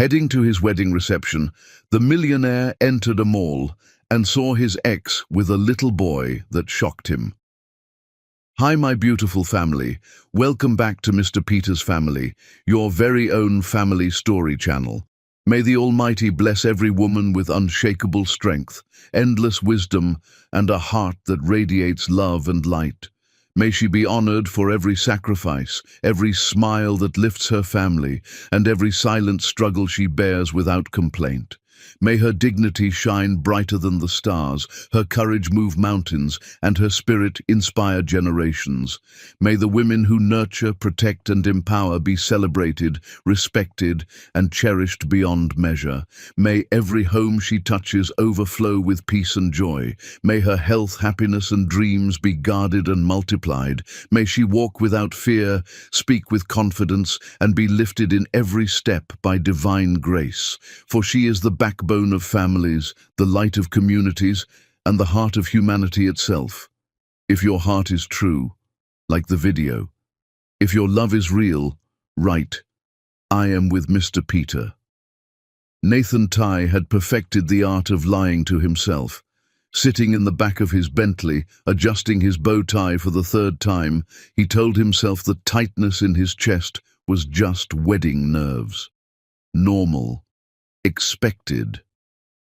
Heading to his wedding reception, the millionaire entered a mall and saw his ex with a little boy that shocked him. "Hi, my beautiful family. Welcome back to Mr. Peter's Family, your very own family story channel. May the Almighty bless every woman with unshakable strength, endless wisdom, and a heart that radiates love and light. May she be honored for every sacrifice, every smile that lifts her family, and every silent struggle she bears without complaint. May her dignity shine brighter than the stars, her courage move mountains, and her spirit inspire generations. May the women who nurture, protect, and empower be celebrated, respected, and cherished beyond measure. May every home she touches overflow with peace and joy. May her health, happiness, and dreams be guarded and multiplied. May she walk without fear, speak with confidence, and be lifted in every step by divine grace. For she is the backbone of families, the light of communities, and the heart of humanity itself. If your heart is true, like the video. If your love is real, write, "I am with Mr. Peter." Nathan Tye had perfected the art of lying to himself. Sitting in the back of his Bentley, adjusting his bow tie for the third time, he told himself the tightness in his chest was just wedding nerves. Normal. Expected.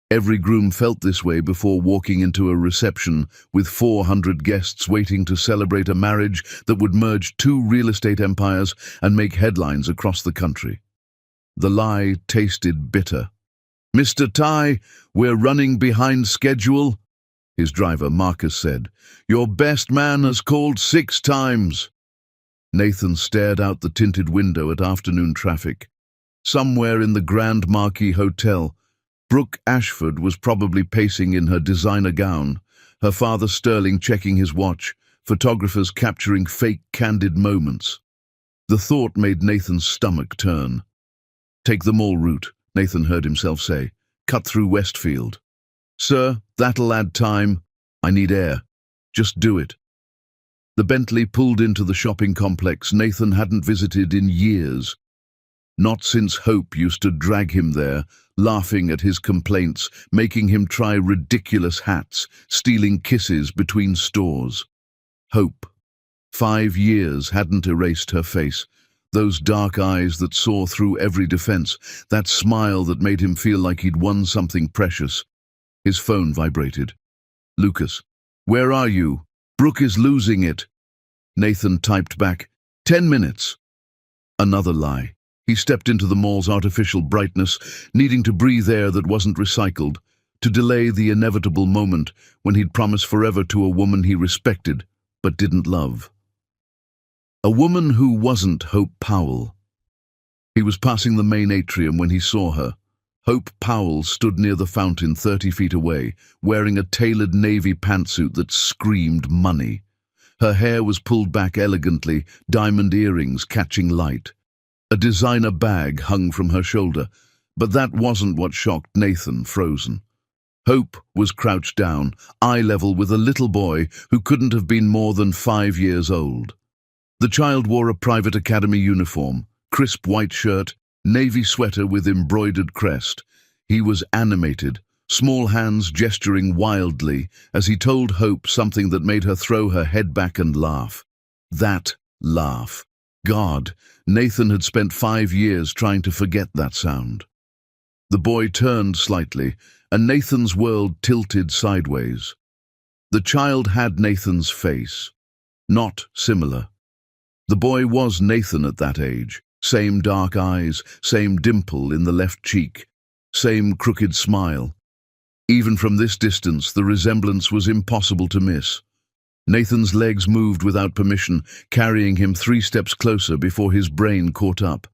Every groom felt this way before walking into a reception with 400 guests waiting to celebrate a marriage that would merge two real estate empires and make headlines across the country. The lie tasted bitter. "Mr. Tye, we're running behind schedule," his driver Marcus said. "Your best man has called 6 times." Nathan stared out the tinted window at afternoon traffic. Somewhere in the Grand Marquis Hotel, Brooke Ashford was probably pacing in her designer gown, her father Sterling checking his watch, photographers capturing fake candid moments. The thought made Nathan's stomach turn. "Take the mall route," Nathan heard himself say. "Cut through Westfield." "Sir, that'll add time. I need air. Just do it." The Bentley pulled into the shopping complex Nathan hadn't visited in years. Not since Hope used to drag him there, laughing at his complaints, making him try ridiculous hats, stealing kisses between stores. Hope. 5 years hadn't erased her face. Those dark eyes that saw through every defense, that smile that made him feel like he'd won something precious. His phone vibrated. "Lucas, where are you? Brooke is losing it." Nathan typed back, "10 minutes." Another lie. He stepped into the mall's artificial brightness, needing to breathe air that wasn't recycled, to delay the inevitable moment when he'd promise forever to a woman he respected but didn't love. A woman who wasn't Hope Powell. He was passing the main atrium when he saw her. Hope Powell stood near the fountain 30 feet away, wearing a tailored navy pantsuit that screamed money. Her hair was pulled back elegantly, diamond earrings catching light. A designer bag hung from her shoulder, but that wasn't what shocked Nathan, frozen. Hope was crouched down, eye level with a little boy who couldn't have been more than 5 years old. The child wore a private academy uniform, crisp white shirt, navy sweater with embroidered crest. He was animated, small hands gesturing wildly as he told Hope something that made her throw her head back and laugh. That laugh. God, Nathan had spent 5 years trying to forget that sound. The boy turned slightly, and Nathan's world tilted sideways. The child had Nathan's face. Not similar. The boy was Nathan at that age. Same dark eyes, same dimple in the left cheek, same crooked smile. Even from this distance, the resemblance was impossible to miss. Nathan's legs moved without permission, carrying him 3 steps closer before his brain caught up.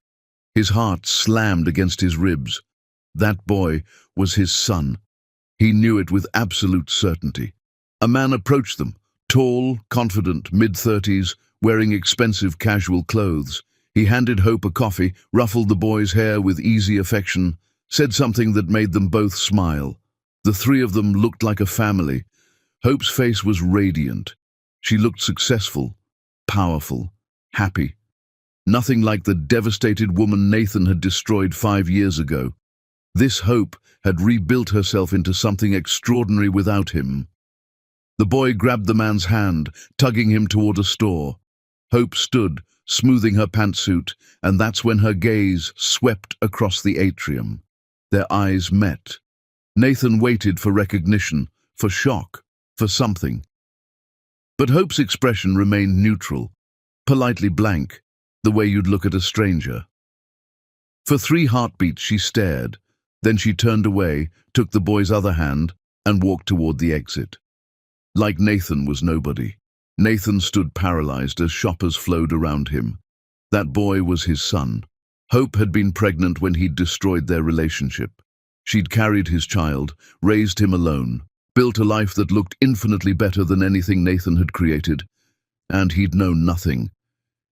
His heart slammed against his ribs. That boy was his son. He knew it with absolute certainty. A man approached them, tall, confident, mid-30s, wearing expensive casual clothes. He handed Hope a coffee, ruffled the boy's hair with easy affection, said something that made them both smile. The 3 of them looked like a family. Hope's face was radiant. She looked successful, powerful, happy. Nothing like the devastated woman Nathan had destroyed 5 years ago. This Hope had rebuilt herself into something extraordinary without him. The boy grabbed the man's hand, tugging him toward a store. Hope stood, smoothing her pantsuit, and that's when her gaze swept across the atrium. Their eyes met. Nathan waited for recognition, for shock, for something. But Hope's expression remained neutral, politely blank, the way you'd look at a stranger. For 3 heartbeats she stared, then she turned away, took the boy's other hand, and walked toward the exit. Like Nathan was nobody. Nathan stood paralyzed as shoppers flowed around him. That boy was his son. Hope had been pregnant when he'd destroyed their relationship. She'd carried his child, raised him alone, built a life that looked infinitely better than anything Nathan had created, and he'd known nothing.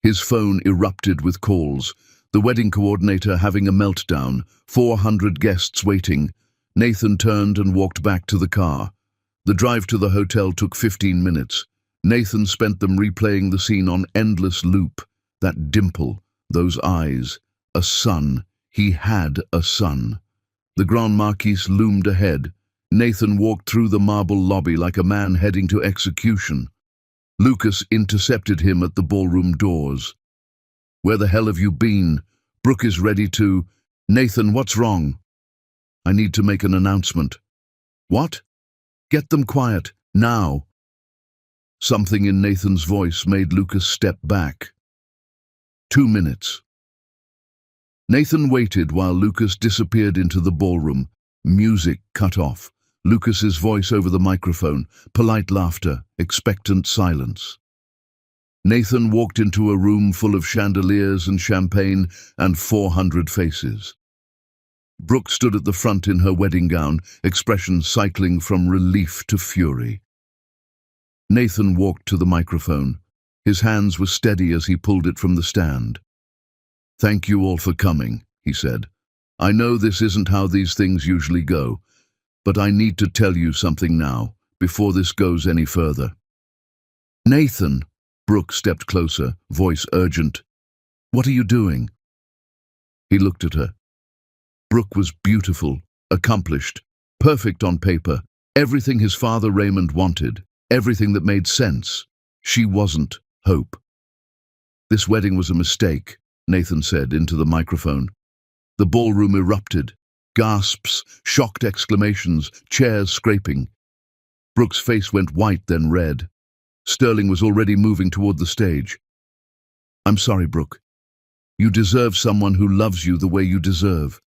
His phone erupted with calls, the wedding coordinator having a meltdown, 400 guests waiting. Nathan turned and walked back to the car. The drive to the hotel took 15 minutes. Nathan spent them replaying the scene on endless loop. That dimple, those eyes, a son. He had a son. The Grand Marquis loomed ahead. Nathan walked through the marble lobby like a man heading to execution. Lucas intercepted him at the ballroom doors. "Where the hell have you been? Brooke is ready to—" "Nathan, what's wrong?" "I need to make an announcement." "What?" "Get them quiet, now." Something in Nathan's voice made Lucas step back. 2 minutes. Nathan waited while Lucas disappeared into the ballroom. Music cut off. Lucas's voice over the microphone, polite laughter, expectant silence. Nathan walked into a room full of chandeliers and champagne and 400 faces. Brooke stood at the front in her wedding gown, expression cycling from relief to fury. Nathan walked to the microphone. His hands were steady as he pulled it from the stand. "Thank you all for coming," he said. "I know this isn't how these things usually go, but I need to tell you something now, before this goes any further." "Nathan," Brooke stepped closer, voice urgent. "What are you doing?" He looked at her. Brooke was beautiful, accomplished, perfect on paper, everything his father Raymond wanted, everything that made sense. She wasn't Hope. "This wedding was a mistake," Nathan said into the microphone. The ballroom erupted. Gasps, shocked exclamations, chairs scraping. Brooke's face went white, then red. Sterling was already moving toward the stage. "I'm sorry, Brooke. You deserve someone who loves you the way you deserve.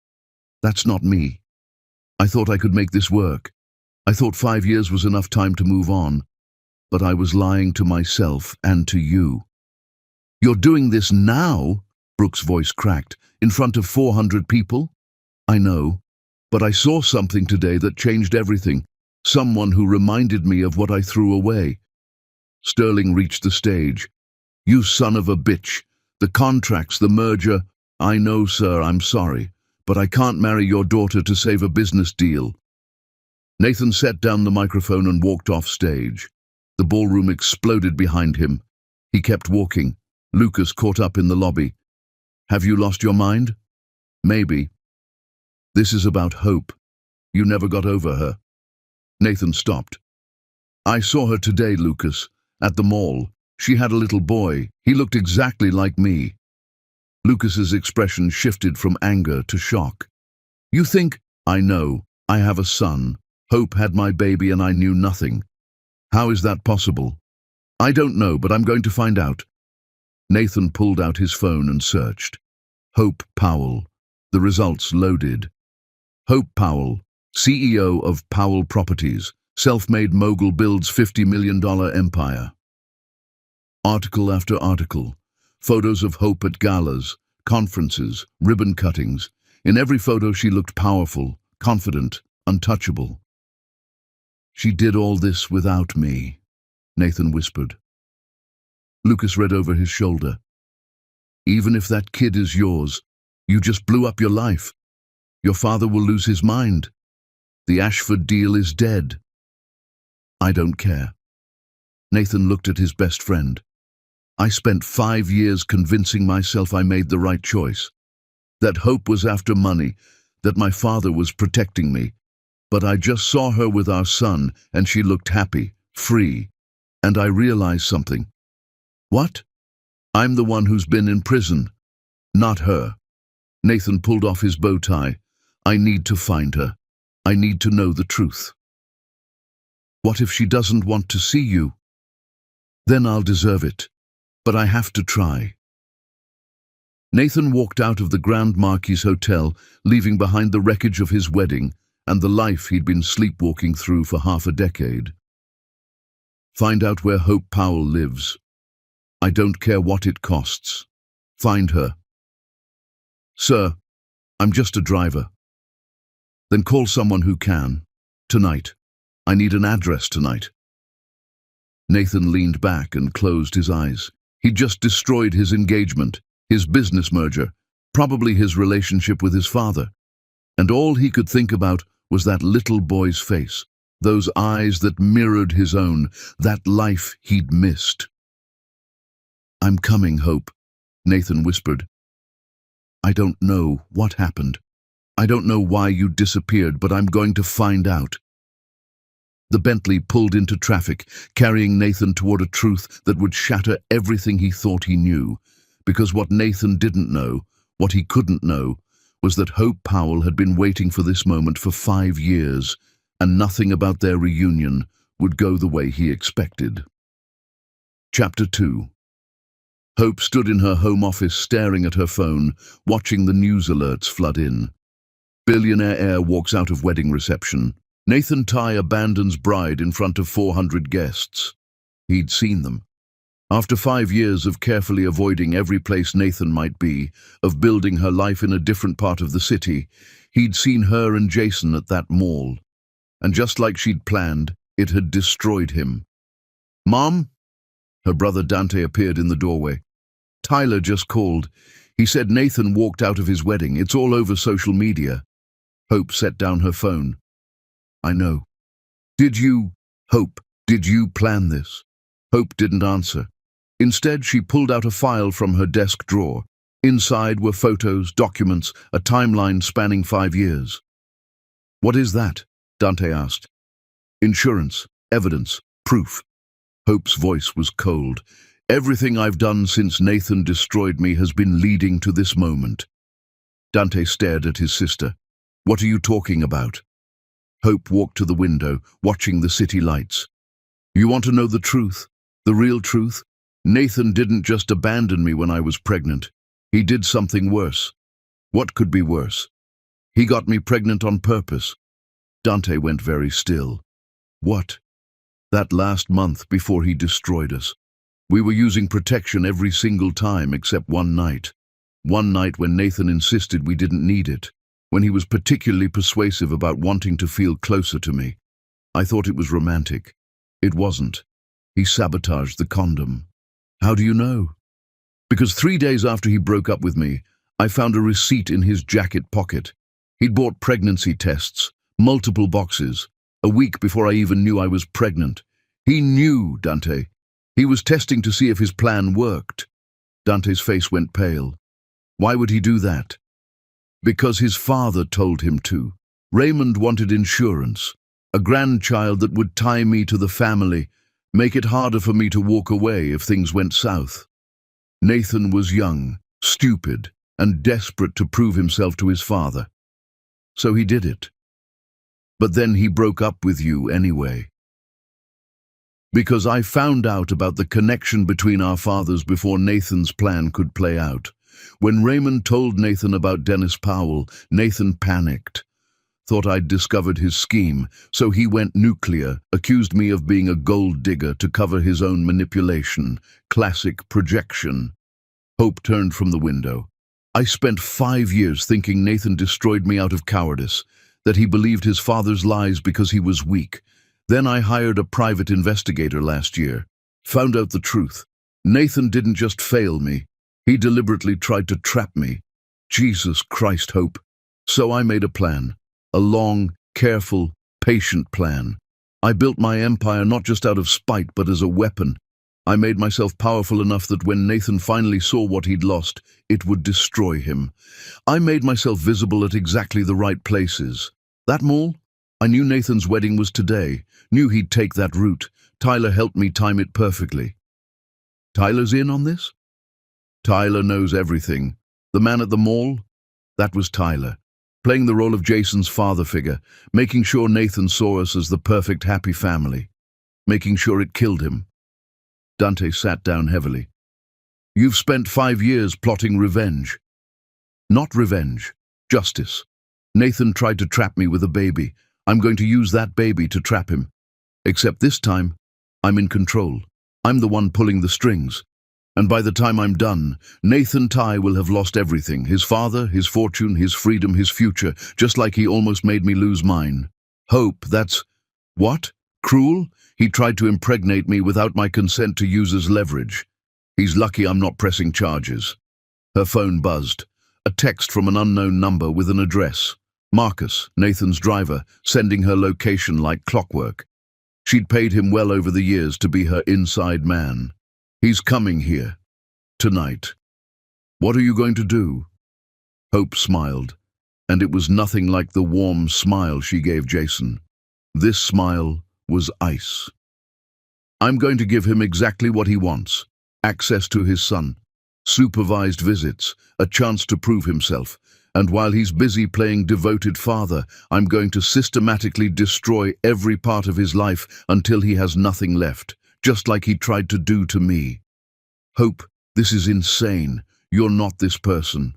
That's not me. I thought I could make this work. I thought 5 years was enough time to move on. But I was lying to myself and to you." "You're doing this now?" Brooke's voice cracked. "In front of 400 people?" "I know. But I saw something today that changed everything. Someone who reminded me of what I threw away." Sterling reached the stage. "You son of a bitch. The contracts, the merger—" "I know, sir, I'm sorry. But I can't marry your daughter to save a business deal." Nathan set down the microphone and walked off stage. The ballroom exploded behind him. He kept walking. Lucas caught up in the lobby. "Have you lost your mind?" "Maybe. This is about Hope. You never got over her." Nathan stopped. "I saw her today, Lucas, at the mall. She had a little boy. He looked exactly like me." Lucas's expression shifted from anger to shock. "You think—" "I know. I have a son. Hope had my baby and I knew nothing. How is that possible?" "I don't know, but I'm going to find out." Nathan pulled out his phone and searched. Hope Powell. The results loaded. Hope Powell, CEO of Powell Properties, self-made mogul builds $50 million empire. Article after article. Photos of Hope at galas, conferences, ribbon cuttings. In every photo she looked powerful, confident, untouchable. "She did all this without me," Nathan whispered. Lucas read over his shoulder. "Even if that kid is yours, you just blew up your life. Your father will lose his mind. The Ashford deal is dead." "I don't care." Nathan looked at his best friend. I spent 5 years convincing myself I made the right choice. That Hope was after money, that my father was protecting me. But I just saw her with our son, and she looked happy, free. And I realized something. What? I'm the one who's been in prison, not her. Nathan pulled off his bow tie. I need to find her. I need to know the truth. What if she doesn't want to see you? Then I'll deserve it. But I have to try. Nathan walked out of the Grand Marquis Hotel, leaving behind the wreckage of his wedding and the life he'd been sleepwalking through for half a decade. Find out where Hope Powell lives. I don't care what it costs. Find her. Sir, I'm just a driver. Then call someone who can. Tonight. I need an address tonight. Nathan leaned back and closed his eyes. He'd just destroyed his engagement, his business merger, probably his relationship with his father. And all he could think about was that little boy's face, those eyes that mirrored his own, that life he'd missed. I'm coming, Hope, Nathan whispered. I don't know what happened. I don't know why you disappeared, but I'm going to find out. The Bentley pulled into traffic, carrying Nathan toward a truth that would shatter everything he thought he knew, because what Nathan didn't know, what he couldn't know, was that Hope Powell had been waiting for this moment for 5 years, and nothing about their reunion would go the way he expected. Chapter 2. Hope stood in her home office staring at her phone, watching the news alerts flood in. Billionaire walks out of wedding reception. Nathan Ty abandons bride in front of 400 guests. He'd seen them. After 5 years of carefully avoiding every place Nathan might be, of building her life in a different part of the city, he'd seen her and Jason at that mall. And just like she'd planned, it had destroyed him. Mom? Her brother Dante appeared in the doorway. Tyler just called. He said Nathan walked out of his wedding. It's all over social media. Hope set down her phone. I know. Hope, did you plan this? Hope didn't answer. Instead, she pulled out a file from her desk drawer. Inside were photos, documents, a timeline spanning 5 years. What is that? Dante asked. Insurance, evidence, proof. Hope's voice was cold. Everything I've done since Nathan destroyed me has been leading to this moment. Dante stared at his sister. What are you talking about? Hope walked to the window, watching the city lights. You want to know the truth? The real truth? Nathan didn't just abandon me when I was pregnant. He did something worse. What could be worse? He got me pregnant on purpose. Dante went very still. What? That last month before he destroyed us. We were using protection every single time except one night. One night when Nathan insisted we didn't need it. When he was particularly persuasive about wanting to feel closer to me. I thought it was romantic. It wasn't. He sabotaged the condom. How do you know? Because 3 days after he broke up with me, I found a receipt in his jacket pocket. He'd bought pregnancy tests, multiple boxes, a week before I even knew I was pregnant. He knew, Dante. He was testing to see if his plan worked. Dante's face went pale. Why would he do that? Because his father told him to. Raymond wanted insurance, a grandchild that would tie me to the family, make it harder for me to walk away if things went south. Nathan was young, stupid, and desperate to prove himself to his father. So he did it. But then he broke up with you anyway. Because I found out about the connection between our fathers before Nathan's plan could play out. When Raymond told Nathan about Dennis Powell, Nathan panicked. Thought I'd discovered his scheme, so he went nuclear, accused me of being a gold digger to cover his own manipulation. Classic projection. Hope turned from the window. I spent 5 years thinking Nathan destroyed me out of cowardice, that he believed his father's lies because he was weak. Then I hired a private investigator last year. Found out the truth. Nathan didn't just fail me. He deliberately tried to trap me. Jesus Christ, Hope. So I made a plan. A long, careful, patient plan. I built my empire not just out of spite, but as a weapon. I made myself powerful enough that when Nathan finally saw what he'd lost, it would destroy him. I made myself visible at exactly the right places. That mall? I knew Nathan's wedding was today, knew he'd take that route. Tyler helped me time it perfectly. Tyler's in on this? Tyler knows everything. The man at the mall? That was Tyler, playing the role of Jason's father figure, making sure Nathan saw us as the perfect happy family, making sure it killed him. Dante sat down heavily. You've spent 5 years plotting revenge. Not revenge, justice. Nathan tried to trap me with a baby. I'm going to use that baby to trap him. Except this time, I'm in control. I'm the one pulling the strings. And by the time I'm done, Nathan Ty will have lost everything. His father, his fortune, his freedom, his future, just like he almost made me lose mine. Hope, that's... What? Cruel? He tried to impregnate me without my consent to use as leverage. He's lucky I'm not pressing charges. Her phone buzzed. A text from an unknown number with an address. Marcus, Nathan's driver, sending her location like clockwork. She'd paid him well over the years to be her inside man. He's coming here. Tonight. What are you going to do? Hope smiled, and it was nothing like the warm smile she gave Jason. This smile was ice. I'm going to give him exactly what he wants. Access to his son. Supervised visits. A chance to prove himself. And while he's busy playing devoted father, I'm going to systematically destroy every part of his life until he has nothing left, just like he tried to do to me. Hope, this is insane. You're not this person.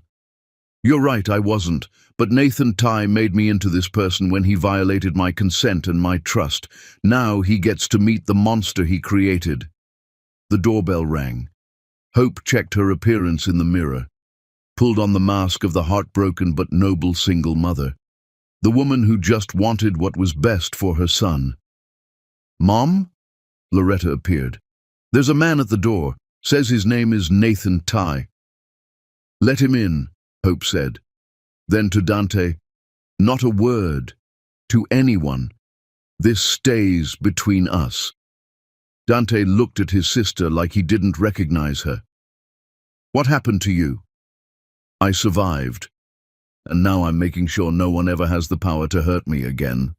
You're right, I wasn't, but Nathan Ty made me into this person when he violated my consent and my trust. Now he gets to meet the monster he created. The doorbell rang. Hope checked her appearance in the mirror, pulled on the mask of the heartbroken but noble single mother, the woman who just wanted what was best for her son. Mom? Loretta appeared. There's a man at the door. Says his name is Nathan Ty. Let him in, Hope said. Then to Dante, not a word. To anyone. This stays between us. Dante looked at his sister like he didn't recognize her. What happened to you? I survived, and now I'm making sure no one ever has the power to hurt me again.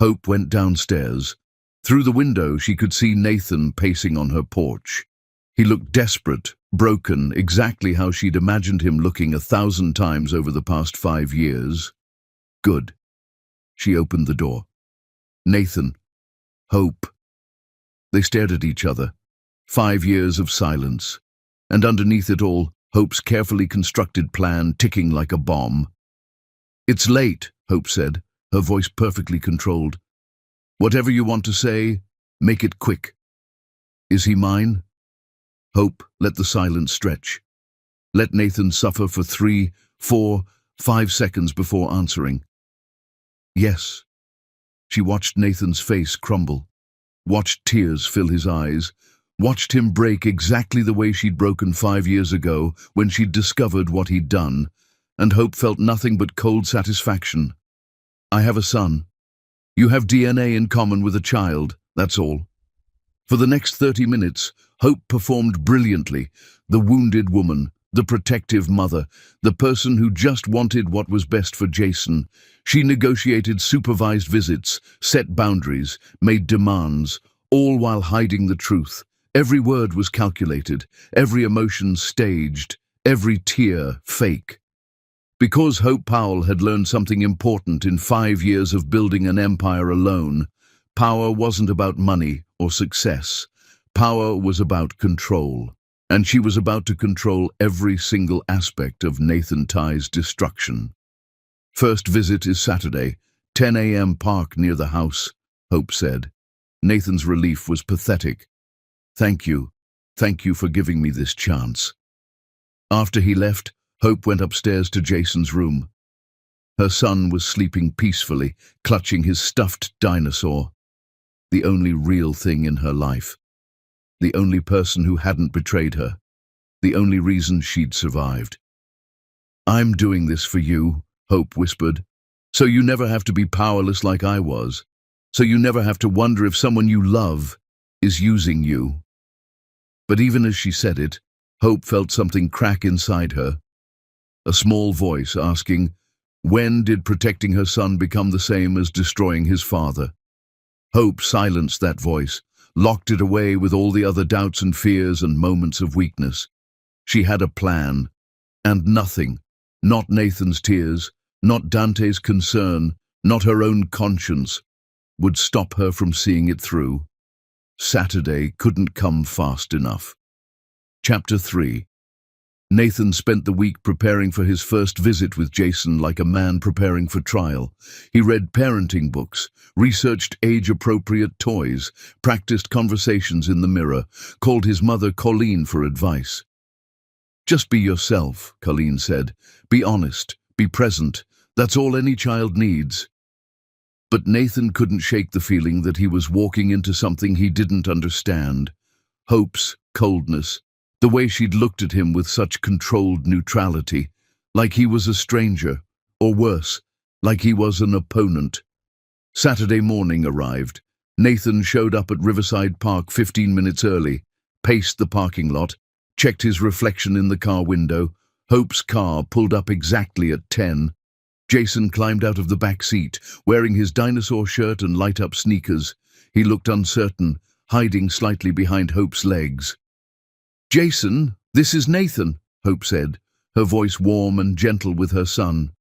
Hope went downstairs. Through the window, she could see Nathan pacing on her porch. He looked desperate, broken, exactly how she'd imagined him looking 1,000 times over the past 5 years. Good. She opened the door. Nathan. Hope. They stared at each other. 5 years of silence. And underneath it all, Hope's carefully constructed plan ticking like a bomb. It's late, Hope said, her voice perfectly controlled. Whatever you want to say, make it quick. Is he mine? Hope let the silence stretch. Let Nathan suffer for 3, 4, 5 seconds before answering. Yes. She watched Nathan's face crumble, watched tears fill his eyes, watched him break exactly the way she'd broken 5 years ago when she'd discovered what he'd done, and Hope felt nothing but cold satisfaction. I have a son. You have DNA in common with a child, that's all. For the next 30 minutes, Hope performed brilliantly, the wounded woman, the protective mother, the person who just wanted what was best for Jason. She negotiated supervised visits, set boundaries, made demands, all while hiding the truth. Every word was calculated, every emotion staged, every tear fake. Because Hope Powell had learned something important in 5 years of building an empire alone, power wasn't about money or success. Power was about control, and she was about to control every single aspect of Nathan Ty's destruction. First visit is Saturday, 10 a.m. park near the house, Hope said. Nathan's relief was pathetic. Thank you for giving me this chance. After he left, Hope went upstairs to Jason's room. Her son was sleeping peacefully, clutching his stuffed dinosaur. The only real thing in her life. The only person who hadn't betrayed her. The only reason she'd survived. I'm doing this for you, Hope whispered, so you never have to be powerless like I was. So you never have to wonder if someone you love is using you. But even as she said it, Hope felt something crack inside her, a small voice asking, when did protecting her son become the same as destroying his father? Hope silenced that voice, locked it away with all the other doubts and fears and moments of weakness. She had a plan, and nothing, not Nathan's tears, not Dante's concern, not her own conscience, would stop her from seeing it through. Saturday couldn't come fast enough. Chapter 3. Nathan spent the week preparing for his first visit with Jason like a man preparing for trial. He read parenting books, researched age-appropriate toys, practiced conversations in the mirror, called his mother Colleen for advice. Just be yourself, Colleen said. Be honest, be present. That's all any child needs. But Nathan couldn't shake the feeling that he was walking into something he didn't understand. Hope's coldness, the way she'd looked at him with such controlled neutrality, like he was a stranger, or worse, like he was an opponent. Saturday morning arrived. Nathan showed up at Riverside Park 15 minutes early, paced the parking lot, checked his reflection in the car window. Hope's car pulled up exactly at 10. Jason climbed out of the back seat, wearing his dinosaur shirt and light-up sneakers. He looked uncertain, hiding slightly behind Hope's legs. "Jason, this is Nathan," Hope said, her voice warm and gentle with her son.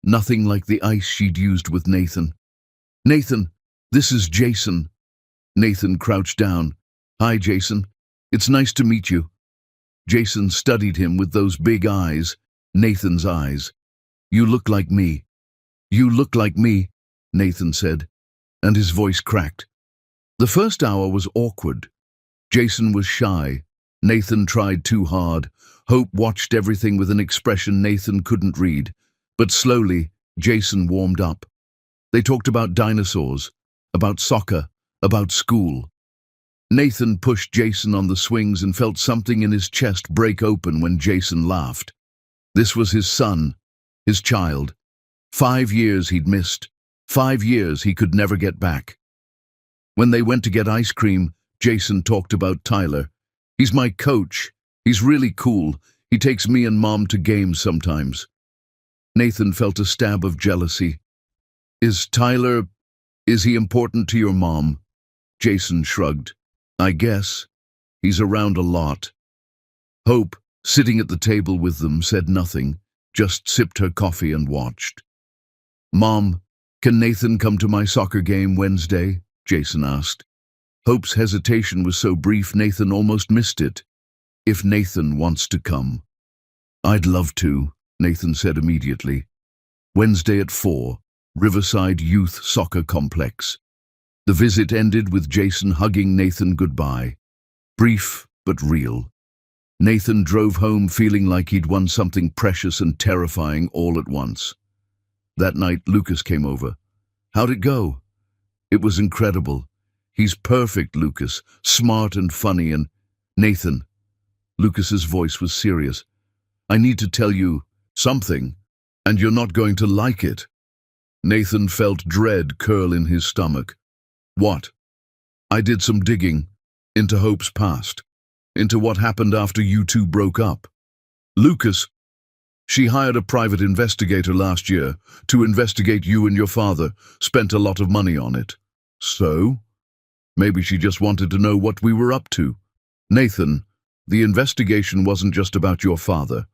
Nothing like the ice she'd used with Nathan. "Nathan, this is Jason." Nathan crouched down. "Hi, Jason. It's nice to meet you." Jason studied him with those big eyes, Nathan's eyes. "You look like me." "You look like me," Nathan said, and his voice cracked. The first hour was awkward. Jason was shy. Nathan tried too hard. Hope watched everything with an expression Nathan couldn't read. But slowly, Jason warmed up. They talked about dinosaurs, about soccer, about school. Nathan pushed Jason on the swings and felt something in his chest break open when Jason laughed. This was his son, his child. 5 years he'd missed. 5 years he could never get back. When they went to get ice cream, Jason talked about Tyler. "He's my coach. He's really cool. He takes me and Mom to games sometimes." Nathan felt a stab of jealousy. Is he important to your mom?" Jason shrugged. "I guess. He's around a lot." Hope, sitting at the table with them, said nothing, just sipped her coffee and watched. "Mom, can Nathan come to my soccer game Wednesday?" Jason asked. Hope's hesitation was so brief Nathan almost missed it. "If Nathan wants to come." "I'd love to," Nathan said immediately. Wednesday at 4, Riverside Youth Soccer Complex. The visit ended with Jason hugging Nathan goodbye. Brief, but real. Nathan drove home feeling like he'd won something precious and terrifying all at once. That night, Lucas came over. "How'd it go?" "It was incredible. He's perfect, Lucas, smart and funny and—" "Nathan." Lucas's voice was serious. "I need to tell you something, and you're not going to like it." Nathan felt dread curl in his stomach. "What?" "I did some digging into Hope's past, into what happened after you two broke up." "Lucas, she hired a private investigator last year to investigate you and your father, spent a lot of money on it." "So?" "Maybe she just wanted to know what we were up to." "Nathan, the investigation wasn't just about your father.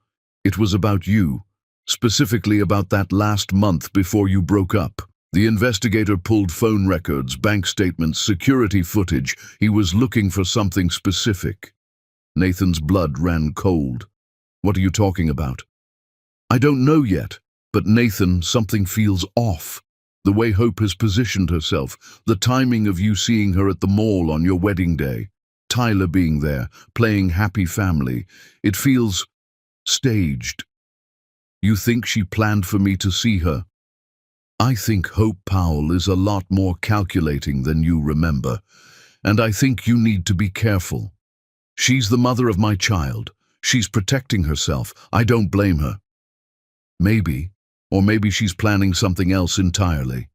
It was about you, specifically about that last month before you broke up. The investigator pulled phone records, bank statements, security footage. He was looking for something specific." Nathan's blood ran cold. "What are you talking about?" "I don't know yet, but Nathan, something feels off. The way Hope has positioned herself, the timing of you seeing her at the mall on your wedding day, Tyler being there, playing happy family. It feels staged." "You think she planned for me to see her?" "I think Hope Powell is a lot more calculating than you remember, and I think you need to be careful. She's the mother of my child. She's protecting herself. I don't blame her." "Maybe. Or maybe she's planning something else entirely."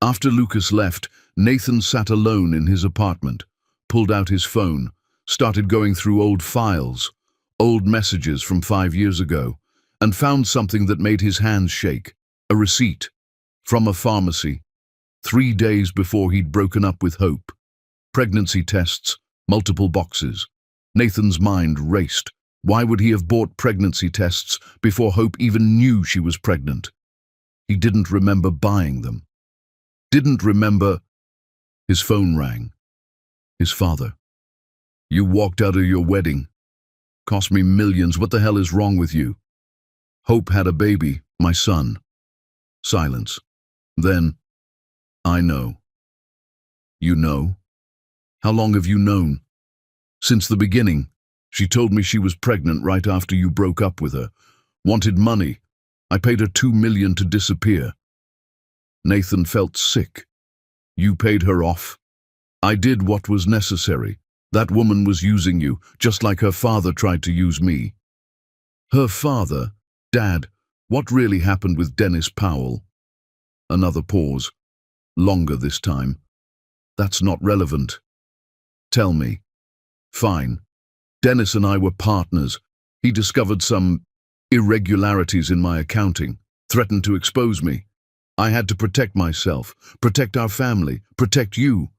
After Lucas left, Nathan sat alone in his apartment, pulled out his phone, started going through old files, old messages from 5 years ago, and found something that made his hands shake. A receipt from a pharmacy, 3 days before he'd broken up with Hope. Pregnancy tests, multiple boxes. Nathan's mind raced. Why would he have bought pregnancy tests before Hope even knew she was pregnant? He didn't remember buying them. Didn't remember. His phone rang. His father. "You walked out of your wedding. Cost me millions. What the hell is wrong with you?" "Hope had a baby, my son." Silence. Then, "I know." "You know? How long have you known?" "Since the beginning. She told me she was pregnant right after you broke up with her. Wanted money. I paid her $2 million to disappear." Nathan felt sick. "You paid her off?" "I did what was necessary. That woman was using you, just like her father tried to use me." "Her father? Dad, what really happened with Dennis Powell?" Another pause. Longer this time. "That's not relevant." "Tell me." "Fine. Dennis and I were partners. He discovered some irregularities in my accounting, threatened to expose me. I had to protect myself, protect our family, protect you.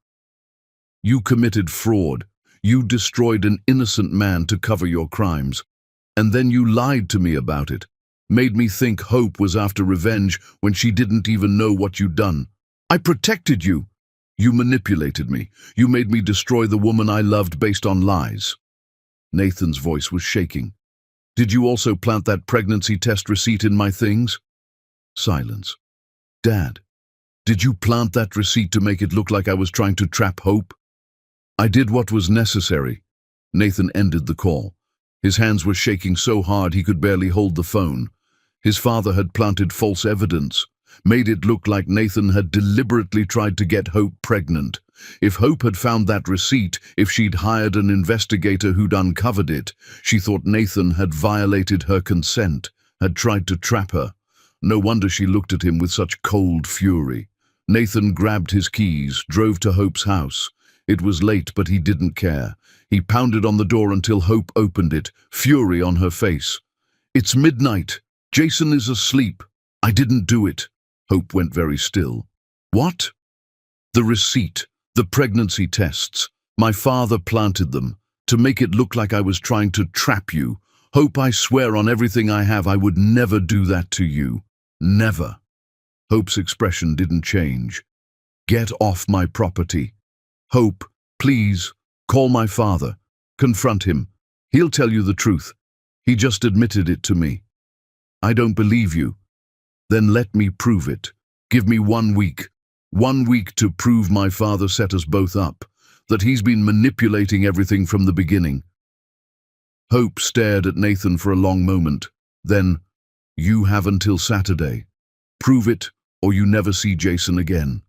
You committed fraud. You destroyed an innocent man to cover your crimes. And then you lied to me about it. Made me think Hope was after revenge when she didn't even know what you'd done. I protected you. You manipulated me. You made me destroy the woman I loved based on lies." Nathan's voice was shaking. "Did you also plant that pregnancy test receipt in my things?" Silence. "Dad, did you plant that receipt to make it look like I was trying to trap Hope?" "I did what was necessary." Nathan ended the call. His hands were shaking so hard he could barely hold the phone. His father had planted false evidence, made it look like Nathan had deliberately tried to get Hope pregnant. If Hope had found that receipt, if she'd hired an investigator who'd uncovered it, she thought Nathan had violated her consent, had tried to trap her. No wonder she looked at him with such cold fury. Nathan grabbed his keys, drove to Hope's house. It was late, but he didn't care. He pounded on the door until Hope opened it, fury on her face. "It's midnight. Jason is asleep. I didn't do it." Hope went very still. "What?" "The receipt, the pregnancy tests. My father planted them, to make it look like I was trying to trap you. Hope, I swear on everything I have I would never do that to you. Never." Hope's expression didn't change. "Get off my property. Hope, please, call my father. Confront him. He'll tell you the truth. He just admitted it to me." "I don't believe you." "Then let me prove it. Give me 1 week. 1 week to prove my father set us both up, that he's been manipulating everything from the beginning." Hope stared at Nathan for a long moment. Then, "You have until Saturday. Prove it, or you never see Jason again."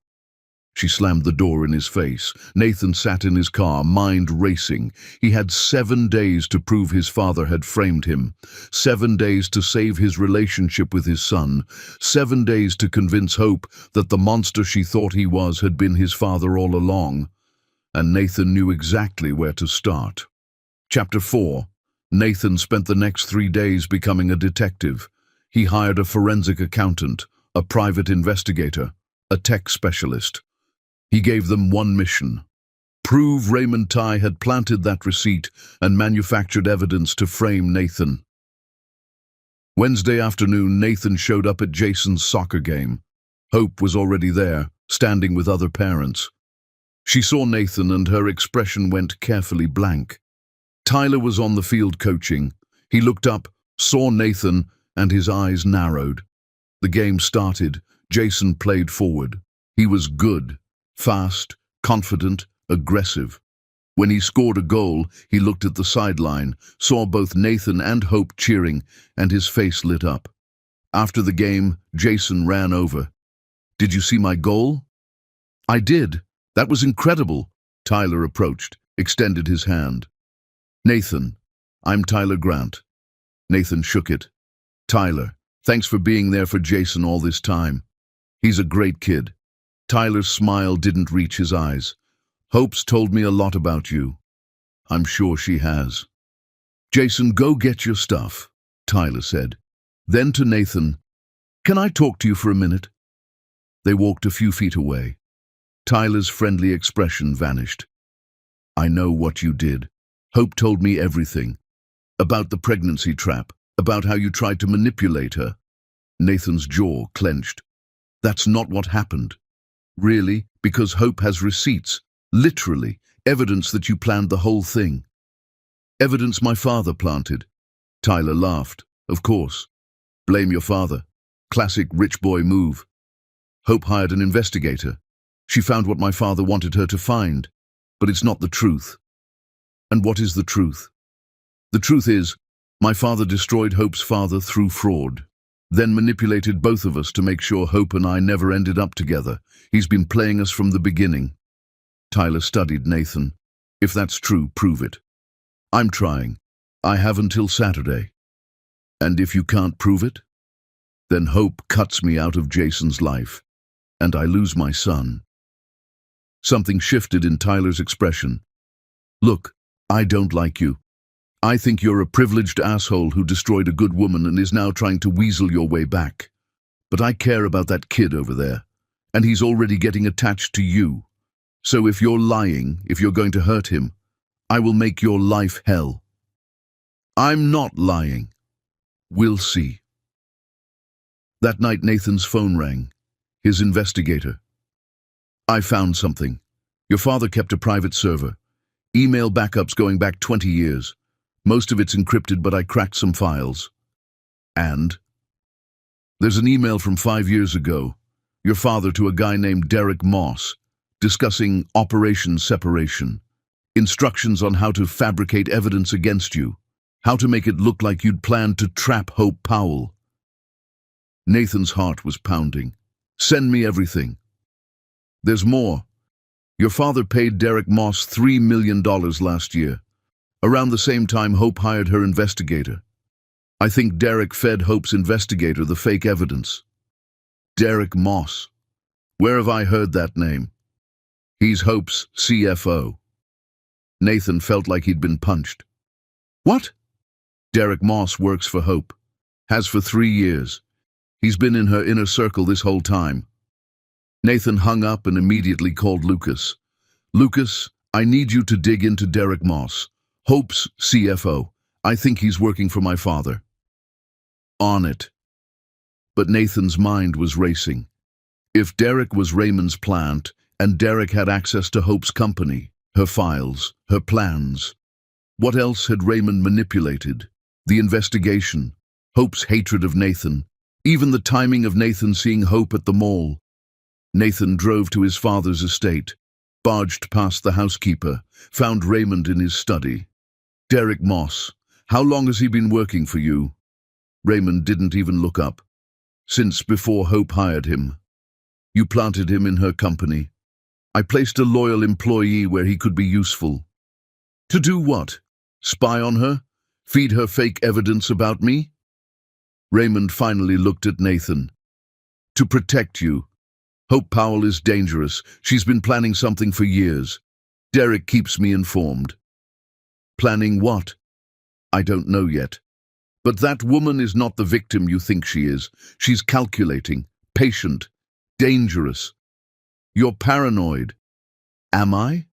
She slammed the door in his face. Nathan sat in his car, mind racing. He had 7 days to prove his father had framed him. 7 days to save his relationship with his son. 7 days to convince Hope that the monster she thought he was had been his father all along. And Nathan knew exactly where to start. Chapter 4. Nathan spent the next 3 days becoming a detective. He hired a forensic accountant, a private investigator, a tech specialist. He gave them one mission: prove Raymond Ty had planted that receipt and manufactured evidence to frame Nathan. Wednesday afternoon, Nathan showed up at Jason's soccer game. Hope was already there, standing with other parents. She saw Nathan and her expression went carefully blank. Tyler was on the field coaching. He looked up, saw Nathan, and his eyes narrowed. The game started. Jason played forward. He was good. Fast, confident, aggressive. When he scored a goal, he looked at the sideline, saw both Nathan and Hope cheering, and his face lit up. After the game, Jason ran over. "Did you see my goal?" "I did. That was incredible." Tyler approached, extended his hand. "Nathan, I'm Tyler Grant." Nathan shook it. "Tyler, thanks for being there for Jason all this time. He's a great kid." Tyler's smile didn't reach his eyes. "Hope's told me a lot about you." I'm sure she has. Jason, go get your stuff, Tyler said. Then to Nathan, can I talk to you for a minute? They walked a few feet away. Tyler's friendly expression vanished. I know what you did. Hope told me everything. About the pregnancy trap, about how you tried to manipulate her. Nathan's jaw clenched. That's not what happened. Really, because Hope has receipts, literally, evidence that you planned the whole thing. Evidence my father planted. Tyler laughed. Of course. Blame your father. Classic rich boy move. Hope hired an investigator. She found what my father wanted her to find, but it's not the truth. And what is the truth? The truth is, my father destroyed Hope's father through fraud, then manipulated both of us to make sure Hope and I never ended up together. He's been playing us from the beginning. Tyler studied Nathan. If that's true, prove it. I'm trying. I have until Saturday. And if you can't prove it, then Hope cuts me out of Jason's life, and I lose my son. Something shifted in Tyler's expression. Look, I don't like you. I think you're a privileged asshole who destroyed a good woman and is now trying to weasel your way back. But I care about that kid over there, and he's already getting attached to you. So if you're lying, if you're going to hurt him, I will make your life hell. I'm not lying. We'll see. That night Nathan's phone rang. His investigator. I found something. Your father kept a private server. Email backups going back 20 years. Most of it's encrypted, but I cracked some files. And? There's an email from 5 years ago. Your father to a guy named Derek Moss, discussing Operation Separation. Instructions on how to fabricate evidence against you. How to make it look like you'd planned to trap Hope Powell. Nathan's heart was pounding. Send me everything. There's more. Your father paid Derek Moss $3 million last year. Around the same time Hope hired her investigator. I think Derek fed Hope's investigator the fake evidence. Derek Moss. Where have I heard that name? He's Hope's CFO. Nathan felt like he'd been punched. What? Derek Moss works for Hope. Has for 3 years. He's been in her inner circle this whole time. Nathan hung up and immediately called Lucas. Lucas, I need you to dig into Derek Moss, Hope's CFO. I think he's working for my father. On it. But Nathan's mind was racing. If Derek was Raymond's plant, and Derek had access to Hope's company, her files, her plans, what else had Raymond manipulated? The investigation, Hope's hatred of Nathan, even the timing of Nathan seeing Hope at the mall. Nathan drove to his father's estate, barged past the housekeeper, found Raymond in his study. Derek Moss, how long has he been working for you? Raymond didn't even look up. Since before Hope hired him. You planted him in her company. I placed a loyal employee where he could be useful. To do what? Spy on her? Feed her fake evidence about me? Raymond finally looked at Nathan. To protect you. Hope Powell is dangerous. She's been planning something for years. Derek keeps me informed. Planning what? I don't know yet. But that woman is not the victim you think she is. She's calculating, patient, dangerous. You're paranoid. Am I?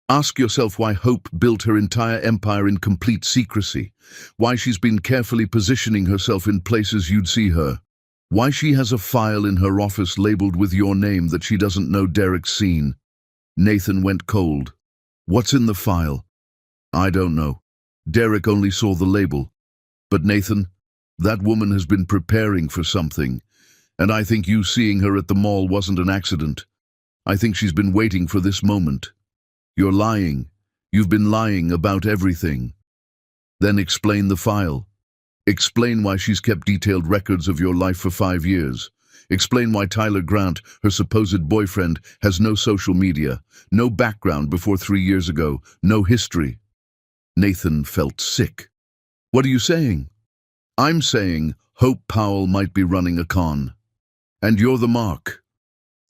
Ask yourself why Hope built her entire empire in complete secrecy, why she's been carefully positioning herself in places you'd see her, why she has a file in her office labeled with your name that she doesn't know Derek's seen. Nathan went cold. What's in the file? I don't know. Derek only saw the label. But Nathan, that woman has been preparing for something, and I think you seeing her at the mall wasn't an accident. I think she's been waiting for this moment. You're lying. You've been lying about everything. Then explain the file. Explain why she's kept detailed records of your life for 5 years. Explain why Tyler Grant, her supposed boyfriend, has no social media, no background before 3 years ago, no history. Nathan felt sick. What are you saying? I'm saying Hope Powell might be running a con. And you're the mark.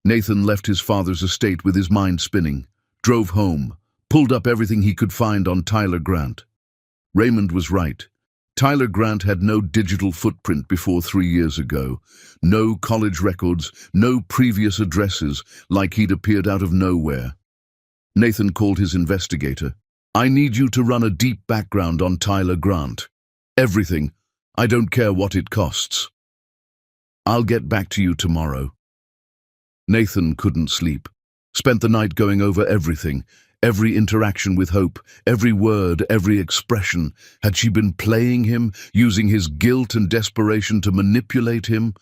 Nathan left his father's estate with his mind spinning, drove home, pulled up everything he could find on Tyler Grant. Raymond was right. Tyler Grant had no digital footprint before 3 years ago. No college records, no previous addresses, like he'd appeared out of nowhere. Nathan called his investigator. "I need you to run a deep background on Tyler Grant. Everything. I don't care what it costs. I'll get back to you tomorrow." Nathan couldn't sleep. Spent the night going over everything. Every interaction with Hope, every word, every expression. Had she been playing him, using his guilt and desperation to manipulate him?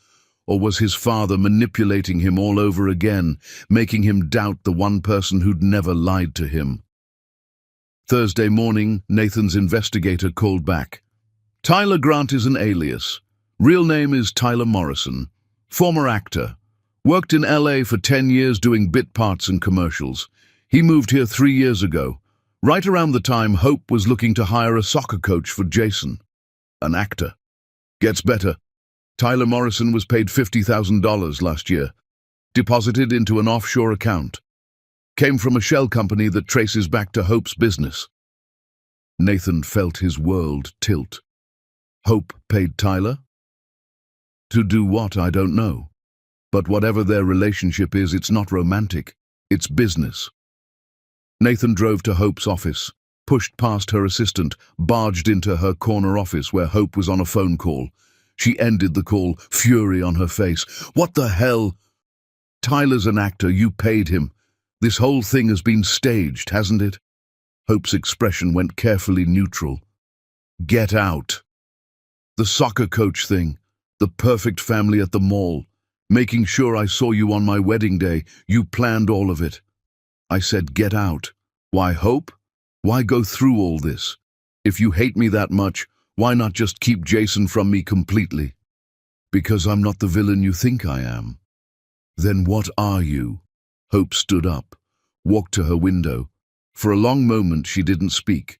Or was his father manipulating him all over again, making him doubt the one person who'd never lied to him? Thursday morning, Nathan's investigator called back. "Tyler Grant is an alias. Real name is Tyler Morrison. Former actor. Worked in LA for 10 years doing bit parts and commercials. He moved here 3 years ago, right around the time Hope was looking to hire a soccer coach for Jason. An actor. Gets better. Tyler Morrison was paid $50,000 last year. Deposited into an offshore account. Came from a shell company that traces back to Hope's business." Nathan felt his world tilt. Hope paid Tyler? To do what, I don't know. But whatever their relationship is, it's not romantic. It's business. Nathan drove to Hope's office, pushed past her assistant, barged into her corner office where Hope was on a phone call. She ended the call, fury on her face. "What the hell? Tyler's an actor, you paid him. This whole thing has been staged, hasn't it?" Hope's expression went carefully neutral. "Get out. The soccer coach thing, the perfect family at the mall, making sure I saw you on my wedding day, you planned all of it. I said get out. Why, Hope? Why go through all this? If you hate me that much, why not just keep Jason from me completely?" "Because I'm not the villain you think I am." "Then what are you?" Hope stood up, walked to her window. For a long moment she didn't speak.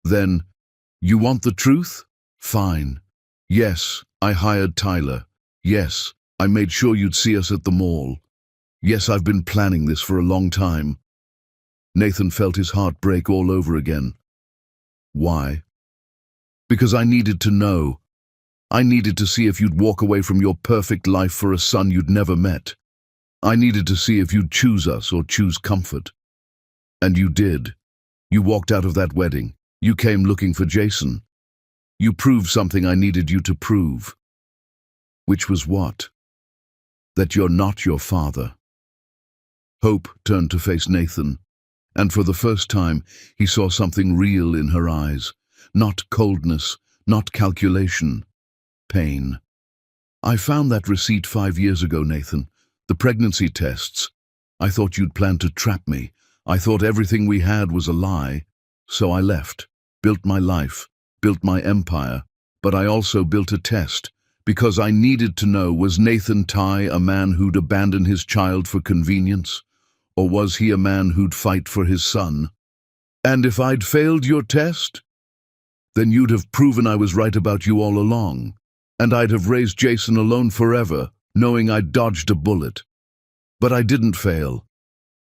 Then, "You want the truth? Fine. Yes, I hired Tyler. Yes, I made sure you'd see us at the mall. Yes, I've been planning this for a long time." Nathan felt his heart break all over again. "Why?" "Because I needed to know. I needed to see if you'd walk away from your perfect life for a son you'd never met. I needed to see if you'd choose us or choose comfort. And you did. You walked out of that wedding. You came looking for Jason. You proved something I needed you to prove." "Which was what?" "That you're not your father." Hope turned to face Nathan, and for the first time he saw something real in her eyes. Not coldness, not calculation. Pain. "I found that receipt 5 years ago, Nathan. The pregnancy tests. I thought you'd planned to trap me. I thought everything we had was a lie. So I left, built my life, built my empire, but I also built a test, because I needed to know, was Nathan Ty a man who'd abandon his child for convenience? Or was he a man who'd fight for his son? And if I'd failed your test, then you'd have proven I was right about you all along, and I'd have raised Jason alone forever, knowing I'd dodged a bullet. But I didn't fail."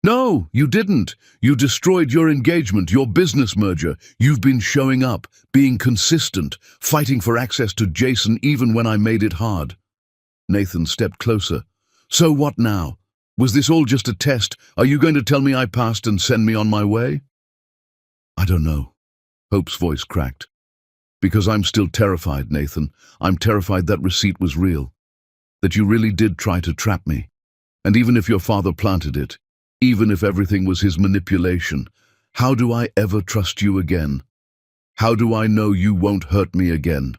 "No, you didn't. You destroyed your engagement, your business merger. You've been showing up, being consistent, fighting for access to Jason even when I made it hard." Nathan stepped closer. "So what now? Was this all just a test? Are you going to tell me I passed and send me on my way?" "I don't know." Hope's voice cracked. "Because I'm still terrified, Nathan. I'm terrified that receipt was real. That you really did try to trap me. And even if your father planted it, even if everything was his manipulation, how do I ever trust you again? How do I know you won't hurt me again?"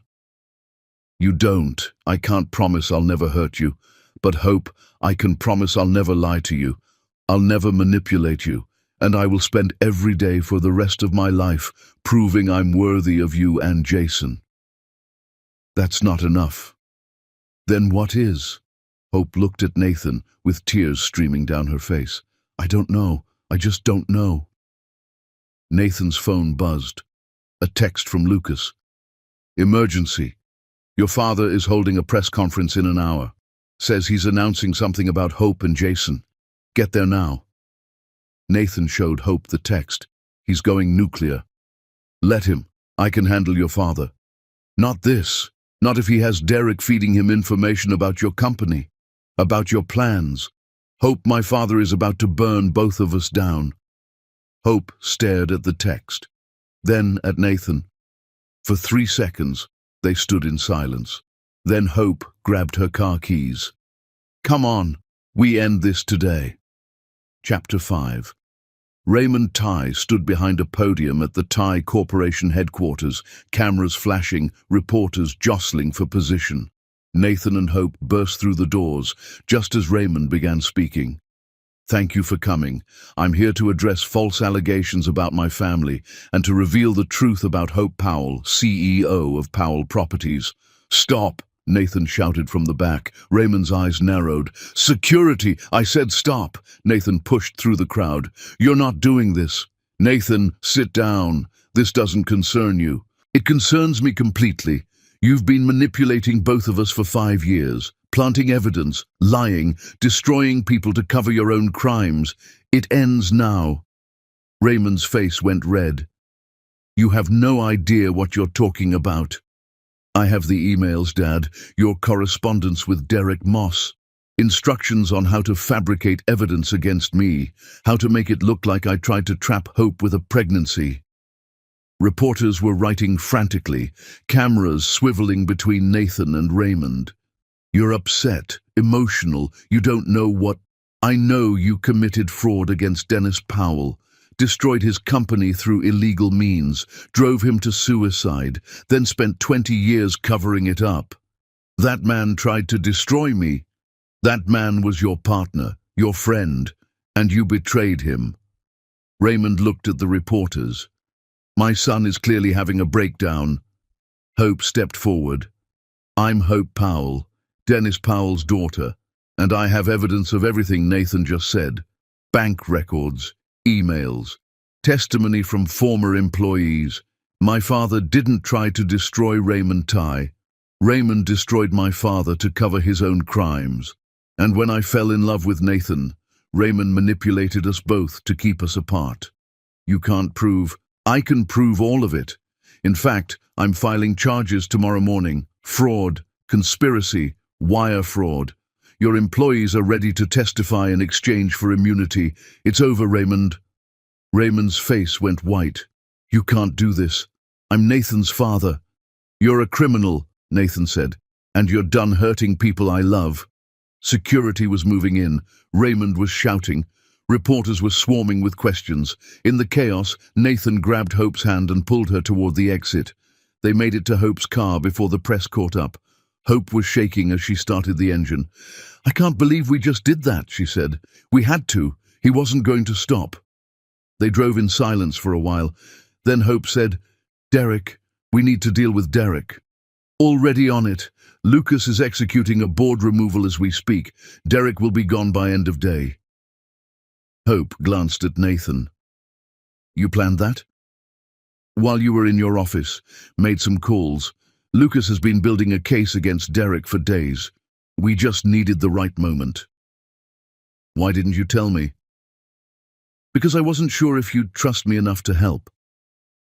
"You don't. I can't promise I'll never hurt you. But Hope, I can promise I'll never lie to you. I'll never manipulate you. And I will spend every day for the rest of my life proving I'm worthy of you and Jason." "That's not enough." "Then what is?" Hope looked at Nathan, with tears streaming down her face. "I don't know. I just don't know." Nathan's phone buzzed. A text from Lucas. "Emergency. Your father is holding a press conference in an hour. Says he's announcing something about Hope and Jason. Get there now." Nathan showed Hope the text. He's going nuclear. Let him. I can handle your father. Not this. Not if he has Derek feeding him information about your company, about your plans. Hope, my father is about to burn both of us down. Hope stared at the text, then at Nathan. For 3 seconds, they stood in silence. Then Hope grabbed her car keys. Come on, we end this today. Chapter 5. Raymond Tai stood behind a podium at the Tai Corporation headquarters, cameras flashing, reporters jostling for position. Nathan and Hope burst through the doors, just as Raymond began speaking. Thank you for coming. I'm here to address false allegations about my family and to reveal the truth about Hope Powell, CEO of Powell Properties. Stop, Nathan shouted from the back. Raymond's eyes narrowed. Security! I said stop. Nathan pushed through the crowd. You're not doing this. Nathan, sit down. This doesn't concern you. It concerns me completely. You've been manipulating both of us for 5 years, planting evidence, lying, destroying people to cover your own crimes. It ends now. Raymond's face went red. You have no idea what you're talking about. I have the emails, Dad, your correspondence with Derek Moss. Instructions on how to fabricate evidence against me, how to make it look like I tried to trap Hope with a pregnancy. Reporters were writing frantically, cameras swiveling between Nathan and Raymond. You're upset, emotional, you don't know what. I know you committed fraud against Dennis Powell, destroyed his company through illegal means, drove him to suicide, then spent 20 years covering it up. That man tried to destroy me. That man was your partner, your friend, and you betrayed him. Raymond looked at the reporters. My son is clearly having a breakdown. Hope stepped forward. I'm Hope Powell, Dennis Powell's daughter, and I have evidence of everything Nathan just said. Bank records, emails, testimony from former employees. My father didn't try to destroy Raymond Tai. Raymond destroyed my father to cover his own crimes. And when I fell in love with Nathan, Raymond manipulated us both to keep us apart. You can't prove. I can prove all of it. In fact, I'm filing charges tomorrow morning. Fraud, conspiracy, wire fraud. Your employees are ready to testify in exchange for immunity. It's over, Raymond. Raymond's face went white. You can't do this. I'm Nathan's father. You're a criminal, Nathan said, and you're done hurting people I love. Security was moving in. Raymond was shouting. Reporters were swarming with questions. In the chaos, Nathan grabbed Hope's hand and pulled her toward the exit. They made it to Hope's car before the press caught up. Hope was shaking as she started the engine. I can't believe we just did that, she said. We had to. He wasn't going to stop. They drove in silence for a while. Then Hope said, Derek, we need to deal with Derek. Already on it. Lucas is executing a board removal as we speak. Derek will be gone by end of day. Hope glanced at Nathan. You planned that? While you were in your office, made some calls. Lucas has been building a case against Derek for days. We just needed the right moment. Why didn't you tell me? Because I wasn't sure if you'd trust me enough to help,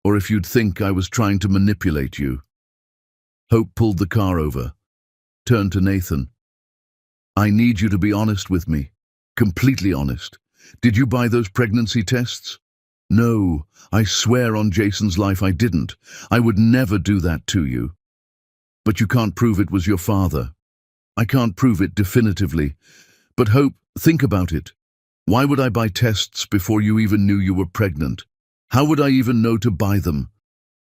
or if you'd think I was trying to manipulate you. Hope pulled the car over, turned to Nathan. I need you to be honest with me, completely honest. Did you buy those pregnancy tests? No, I swear on Jason's life I didn't. I would never do that to you. But you can't prove it was your father. I can't prove it definitively. But Hope, think about it. Why would I buy tests before you even knew you were pregnant? How would I even know to buy them?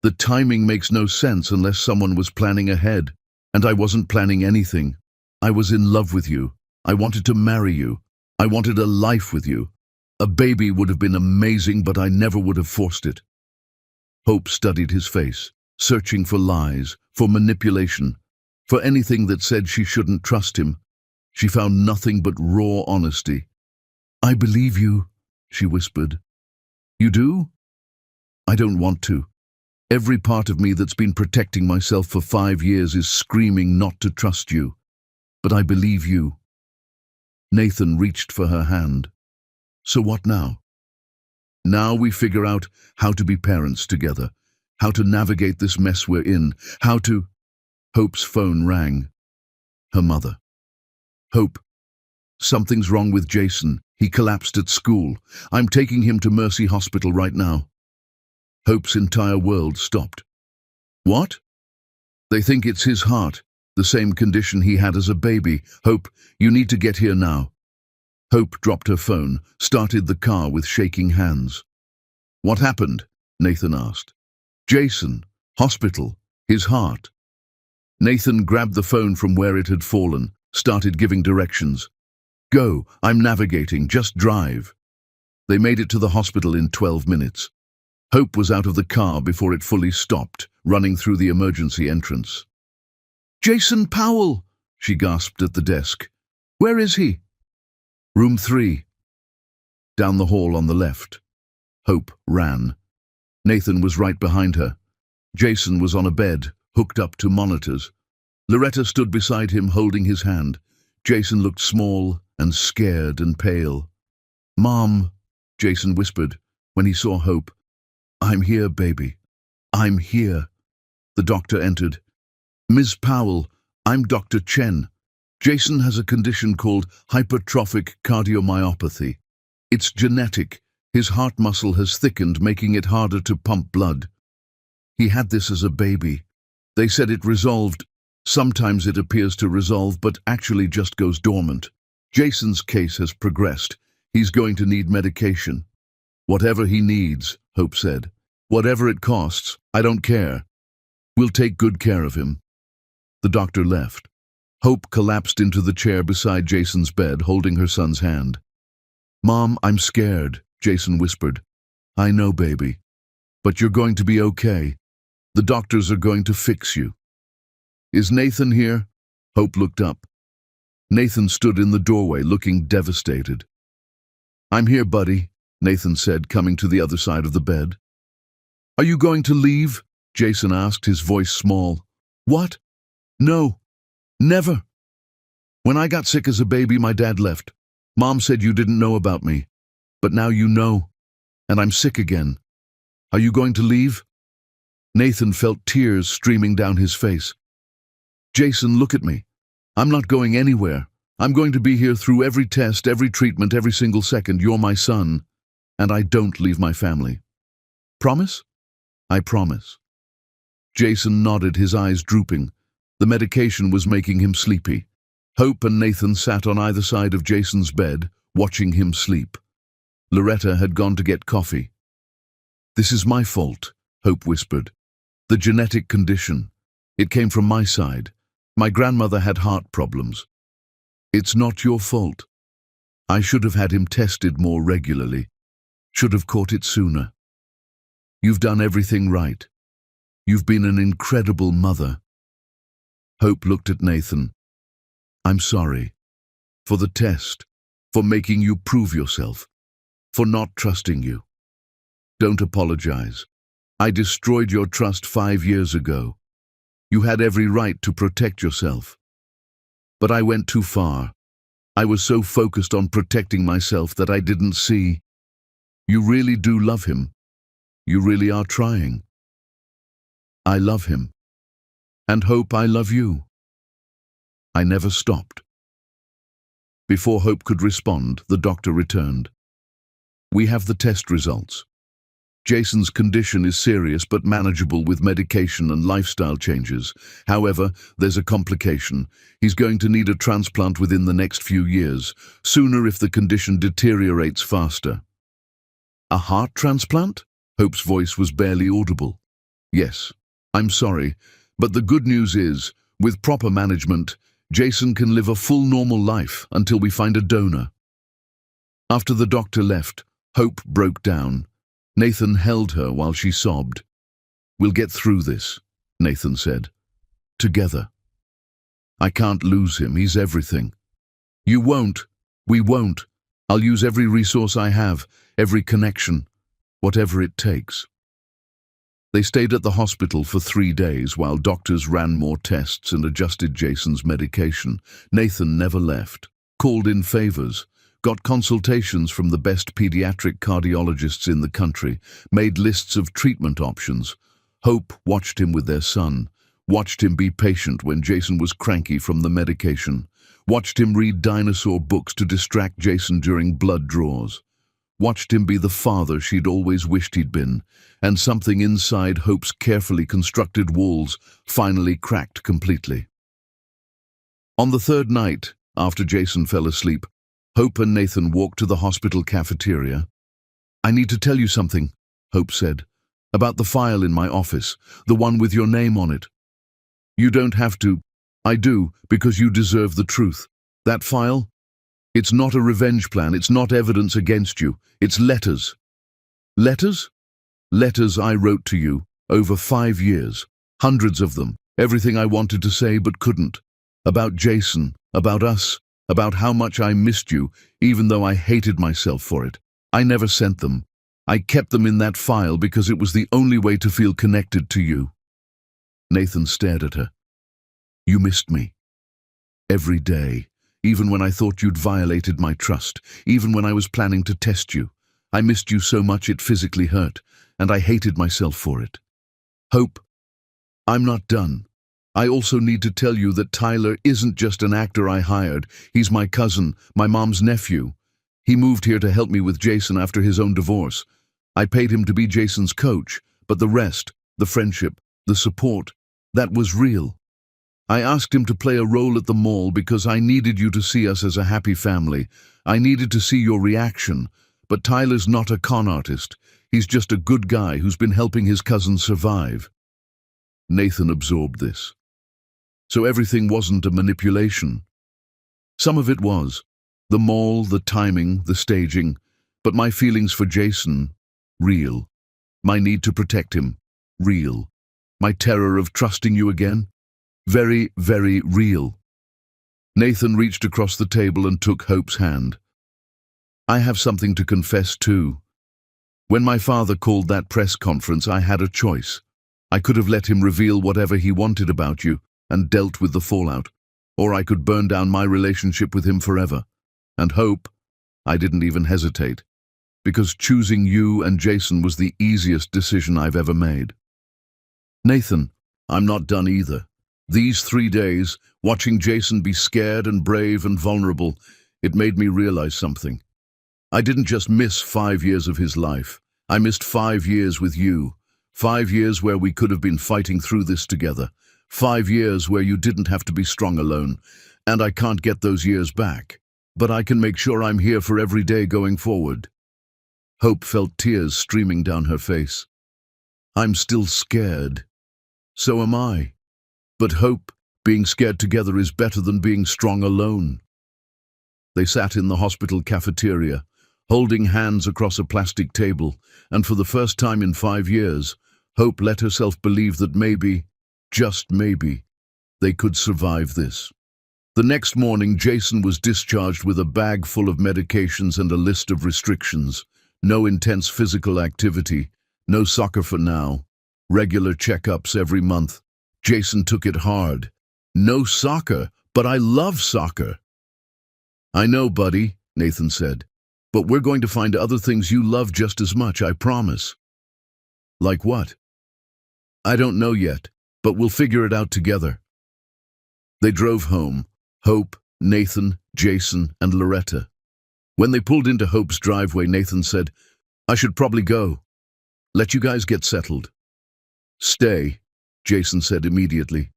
The timing makes no sense unless someone was planning ahead. And I wasn't planning anything. I was in love with you. I wanted to marry you. I wanted a life with you. A baby would have been amazing, but I never would have forced it. Hope studied his face, searching for lies, for manipulation, for anything that said she shouldn't trust him. She found nothing but raw honesty. I believe you, she whispered. You do? I don't want to. Every part of me that's been protecting myself for 5 years is screaming not to trust you. But I believe you. Nathan reached for her hand. So what now? Now we figure out how to be parents together, how to navigate this mess we're in, how to... Hope's phone rang. Her mother. Hope, something's wrong with Jason. He collapsed at school. I'm taking him to Mercy Hospital right now. Hope's entire world stopped. What? They think it's his heart, the same condition he had as a baby. Hope, you need to get here now. Hope dropped her phone, started the car with shaking hands. What happened? Nathan asked. Jason, hospital, his heart. Nathan grabbed the phone from where it had fallen, started giving directions. Go, I'm navigating, just drive. They made it to the hospital in 12 minutes. Hope was out of the car before it fully stopped, running through the emergency entrance. Jason Powell, she gasped at the desk. Where is he? Room 3. Down the hall on the left. Hope ran. Nathan was right behind her. Jason was on a bed, hooked up to monitors. Loretta stood beside him, holding his hand. Jason looked small and scared and pale. Mom, Jason whispered when he saw Hope. I'm here, baby. I'm here. The doctor entered. Ms. Powell, I'm Dr. Chen. Jason has a condition called hypertrophic cardiomyopathy. It's genetic. His heart muscle has thickened, making it harder to pump blood. He had this as a baby. They said it resolved. Sometimes it appears to resolve, but actually just goes dormant. Jason's case has progressed. He's going to need medication. Whatever he needs, Hope said. Whatever it costs, I don't care. We'll take good care of him. The doctor left. Hope collapsed into the chair beside Jason's bed, holding her son's hand. Mom, I'm scared, Jason whispered. I know, baby. But you're going to be okay. The doctors are going to fix you. Is Nathan here? Hope looked up. Nathan stood in the doorway, looking devastated. I'm here, buddy, Nathan said, coming to the other side of the bed. Are you going to leave? Jason asked, his voice small. What? No. Never. When I got sick as a baby, my dad left. Mom said you didn't know about me. But now you know. And I'm sick again. Are you going to leave? Nathan felt tears streaming down his face. Jason, look at me. I'm not going anywhere. I'm going to be here through every test, every treatment, every single second. You're my son. And I don't leave my family. Promise? I promise. Jason nodded, his eyes drooping. The medication was making him sleepy. Hope and Nathan sat on either side of Jason's bed, watching him sleep. Loretta had gone to get coffee. This is my fault, Hope whispered. The genetic condition. It came from my side. My grandmother had heart problems. It's not your fault. I should have had him tested more regularly. Should have caught it sooner. You've done everything right. You've been an incredible mother. Hope looked at Nathan. I'm sorry. For the test. For making you prove yourself. For not trusting you. Don't apologize. I destroyed your trust 5 years ago. You had every right to protect yourself. But I went too far. I was so focused on protecting myself that I didn't see. You really do love him. You really are trying. I love him. And Hope, I love you. I never stopped. Before Hope could respond, the doctor returned. We have the test results. Jason's condition is serious but manageable with medication and lifestyle changes. However, there's a complication. He's going to need a transplant within the next few years, sooner if the condition deteriorates faster. A heart transplant? Hope's voice was barely audible. Yes, I'm sorry, but the good news is, with proper management, Jason can live a full normal life until we find a donor. After the doctor left, Hope broke down. Nathan held her while she sobbed. We'll get through this, Nathan said. Together. I can't lose him, he's everything. You won't. We won't. I'll use every resource I have, every connection, whatever it takes. They stayed at the hospital for 3 days while doctors ran more tests and adjusted Jason's medication. Nathan never left, called in favors, got consultations from the best pediatric cardiologists in the country, made lists of treatment options. Hope watched him with their son, watched him be patient when Jason was cranky from the medication, watched him read dinosaur books to distract Jason during blood draws, watched him be the father she'd always wished he'd been, and something inside Hope's carefully constructed walls finally cracked completely. On the third night, after Jason fell asleep, Hope and Nathan walked to the hospital cafeteria. "I need to tell you something," Hope said, "about the file in my office, the one with your name on it." "You don't have to." "I do, because you deserve the truth. That file? It's not a revenge plan, it's not evidence against you, it's letters." "Letters?" "Letters I wrote to you, over 5 years, hundreds of them, everything I wanted to say but couldn't. About Jason, about us, about how much I missed you, even though I hated myself for it. I never sent them. I kept them in that file because it was the only way to feel connected to you." Nathan stared at her. "You missed me. Every day, even when I thought you'd violated my trust, even when I was planning to test you. I missed you so much it physically hurt, and I hated myself for it." "Hope, I'm not done. I also need to tell you that Tyler isn't just an actor I hired. He's my cousin, my mom's nephew. He moved here to help me with Jason after his own divorce. I paid him to be Jason's coach, but the rest, the friendship, the support, that was real. I asked him to play a role at the mall because I needed you to see us as a happy family. I needed to see your reaction. But Tyler's not a con artist. He's just a good guy who's been helping his cousin survive." Nathan absorbed this. So everything wasn't a manipulation. Some of it was. The mall, the timing, the staging. But my feelings for Jason, real. My need to protect him, real. My terror of trusting you again, very, very real. Nathan reached across the table and took Hope's hand. "I have something to confess too. When my father called that press conference, I had a choice. I could have let him reveal whatever he wanted about you and dealt with the fallout, or I could burn down my relationship with him forever. And Hope, I didn't even hesitate, because choosing you and Jason was the easiest decision I've ever made." "Nathan, I'm not done either. These 3 days, watching Jason be scared and brave and vulnerable, it made me realize something. I didn't just miss 5 years of his life. I missed 5 years with you. 5 years where we could have been fighting through this together. 5 years where you didn't have to be strong alone. And I can't get those years back. But I can make sure I'm here for every day going forward." Hope felt tears streaming down her face. "I'm still scared. So am I. But Hope, being scared together is better than being strong alone." They sat in the hospital cafeteria, holding hands across a plastic table, and for the first time in 5 years, Hope let herself believe that maybe, just maybe, they could survive this. The next morning, Jason was discharged with a bag full of medications and a list of restrictions. No intense physical activity, no soccer for now, regular checkups every month. Jason took it hard. "No soccer, but I love soccer." "I know, buddy," Nathan said, "but we're going to find other things you love just as much, I promise." "Like what?" "I don't know yet, but we'll figure it out together." They drove home, Hope, Nathan, Jason, and Loretta. When they pulled into Hope's driveway, Nathan said, "I should probably go. Let you guys get settled." "Stay," Jason said immediately.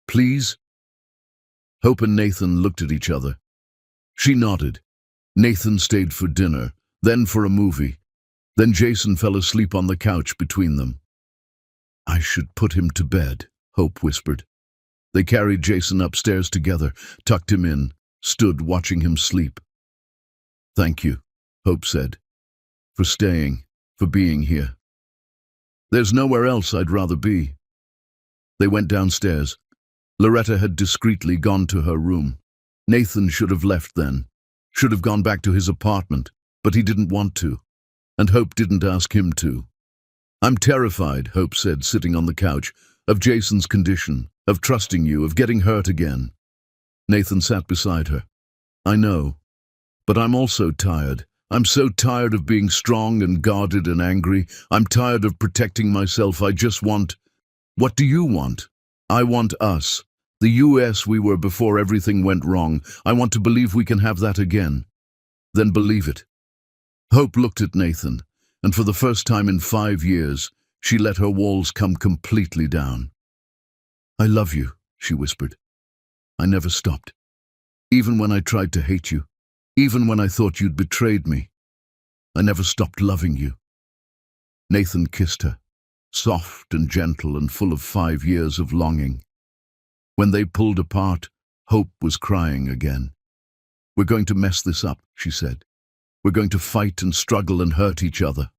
"Please?" Hope and Nathan looked at each other. She nodded. Nathan stayed for dinner, then for a movie. Then Jason fell asleep on the couch between them. "I should put him to bed," Hope whispered. They carried Jason upstairs together, tucked him in, stood watching him sleep. "Thank you," Hope said, "for staying, for being here. There's nowhere else I'd rather be." They went downstairs. Loretta had discreetly gone to her room. Nathan should have left then, should have gone back to his apartment, but he didn't want to, and Hope didn't ask him to. "I'm terrified," Hope said, sitting on the couch, "of Jason's condition, of trusting you, of getting hurt again." Nathan sat beside her. "I know. But I'm also tired. I'm so tired of being strong and guarded and angry. I'm tired of protecting myself. I just want... What do you want? I want us. The US we were before everything went wrong. I want to believe we can have that again. Then believe it. Hope looked at Nathan, and for the first time in 5 years, she let her walls come completely down. I love you, she whispered. I never stopped. Even when I tried to hate you, even when I thought you'd betrayed me, I never stopped loving you. Nathan kissed her, soft and gentle and full of 5 years of longing. When they pulled apart, Hope was crying again. We're going to mess this up, she said. We're going to fight and struggle and hurt each other.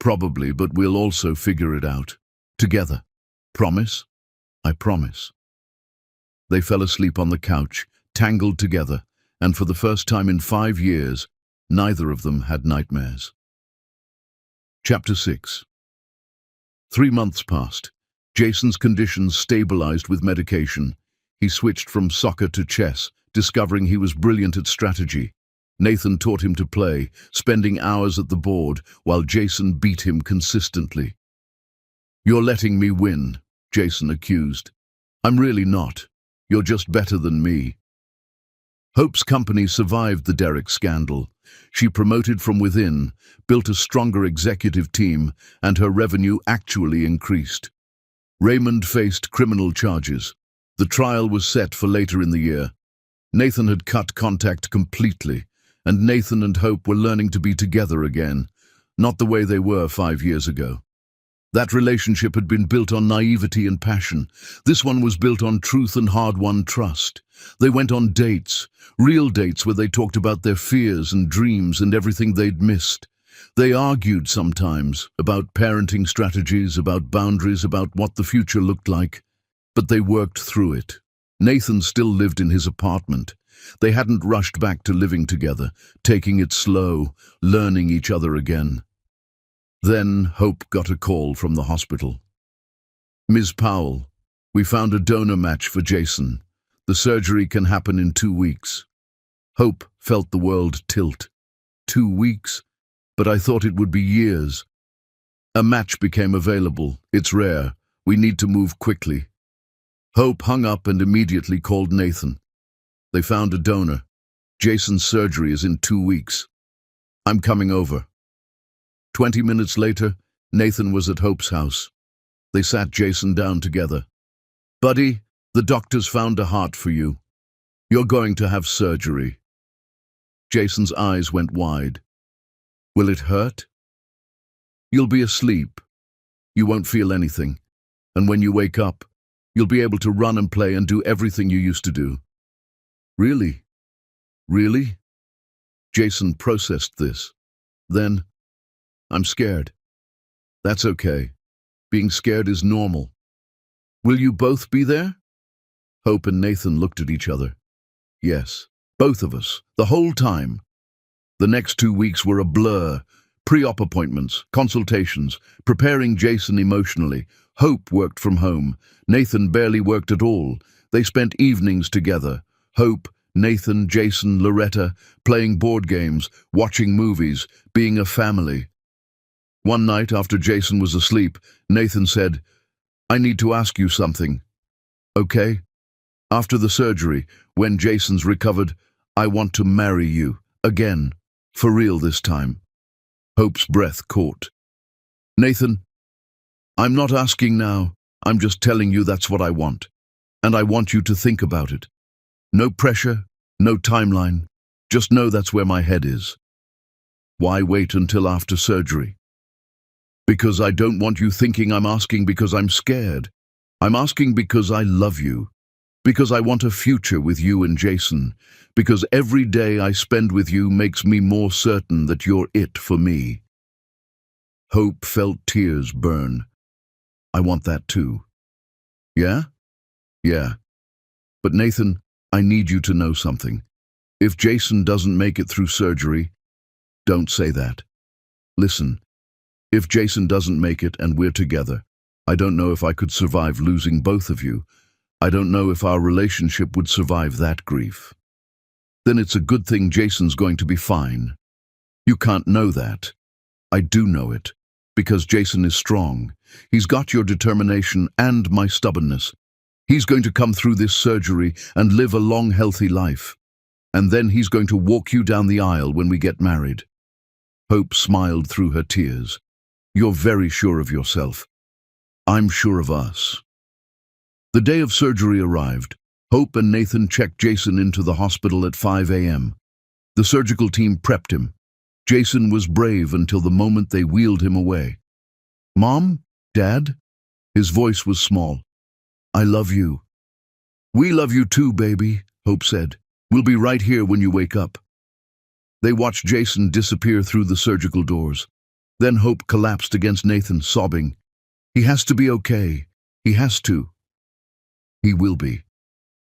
Probably, but we'll also figure it out. Together. Promise? I promise. They fell asleep on the couch, tangled together, and for the first time in 5 years, neither of them had nightmares. Chapter 6. 3 months passed. Jason's conditions stabilized with medication. He switched from soccer to chess, discovering he was brilliant at strategy. Nathan taught him to play, spending hours at the board, while Jason beat him consistently. You're letting me win, Jason accused. I'm really not. You're just better than me. Hope's company survived the Derek scandal. She promoted from within, built a stronger executive team, and her revenue actually increased. Raymond faced criminal charges. The trial was set for later in the year. Nathan had cut contact completely, and Nathan and Hope were learning to be together again, not the way they were 5 years ago. That relationship had been built on naivety and passion. This one was built on truth and hard-won trust. They went on dates, real dates where they talked about their fears and dreams and everything they'd missed. They argued sometimes about parenting strategies, about boundaries, about what the future looked like, but they worked through it. Nathan still lived in his apartment. They hadn't rushed back to living together, taking it slow, learning each other again. Then Hope got a call from the hospital. Ms. Powell, we found a donor match for Jason. The surgery can happen in 2 weeks. Hope felt the world tilt. 2 weeks? But I thought it would be years. A match became available. It's rare. We need to move quickly. Hope hung up and immediately called Nathan. They found a donor. Jason's surgery is in 2 weeks. I'm coming over. 20 minutes later, Nathan was at Hope's house. They sat Jason down together. Buddy, the doctors found a heart for you. You're going to have surgery. Jason's eyes went wide. Will it hurt? You'll be asleep. You won't feel anything. And when you wake up, you'll be able to run and play and do everything you used to do. Really? Really? Jason processed this. Then, I'm scared. That's okay. Being scared is normal. Will you both be there? Hope and Nathan looked at each other. Yes, both of us, the whole time. The next 2 weeks were a blur. Pre-op appointments, consultations, preparing Jason emotionally. Hope worked from home. Nathan barely worked at all. They spent evenings together. Hope, Nathan, Jason, Loretta, playing board games, watching movies, being a family. One night after Jason was asleep, Nathan said, I need to ask you something. Okay? After the surgery, when Jason's recovered, I want to marry you. Again. For real this time. Hope's breath caught. Nathan, I'm not asking now. I'm just telling you that's what I want. And I want you to think about it. No pressure, no timeline. Just know that's where my head is. Why wait until after surgery? Because I don't want you thinking I'm asking because I'm scared. I'm asking because I love you. Because I want a future with you and Jason. Because every day I spend with you makes me more certain that you're it for me. Hope felt tears burn. I want that too. Yeah? Yeah. But Nathan, I need you to know something. If Jason doesn't make it through surgery, don't say that. Listen, if Jason doesn't make it and we're together, I don't know if I could survive losing both of you. I don't know if our relationship would survive that grief. Then it's a good thing Jason's going to be fine. You can't know that. I do know it. Because Jason is strong. He's got your determination and my stubbornness. He's going to come through this surgery and live a long, healthy life. And then he's going to walk you down the aisle when we get married. Hope smiled through her tears. You're very sure of yourself. I'm sure of us. The day of surgery arrived. Hope and Nathan checked Jason into the hospital at 5 a.m. The surgical team prepped him. Jason was brave until the moment they wheeled him away. Mom? Dad? His voice was small. I love you. We love you too, baby, Hope said. We'll be right here when you wake up. They watched Jason disappear through the surgical doors. Then Hope collapsed against Nathan, sobbing. He has to be okay. He has to. He will be.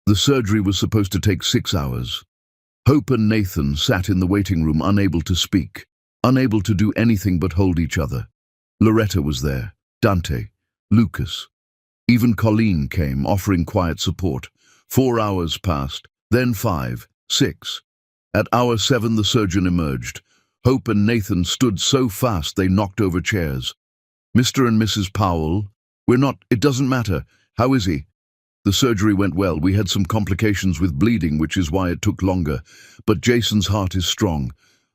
The surgery was supposed to take 6 hours. Hope and Nathan sat in the waiting room, unable to speak, unable to do anything but hold each other. Loretta was there, Dante, Lucas. Even Colleen came, offering quiet support. 4 hours passed, then 5, 6. At hour 7 the surgeon emerged. Hope and Nathan stood so fast they knocked over chairs. Mr. and Mrs. Powell, it doesn't matter. How is he? The surgery went well. We had some complications with bleeding, which is why it took longer. But Jason's heart is strong.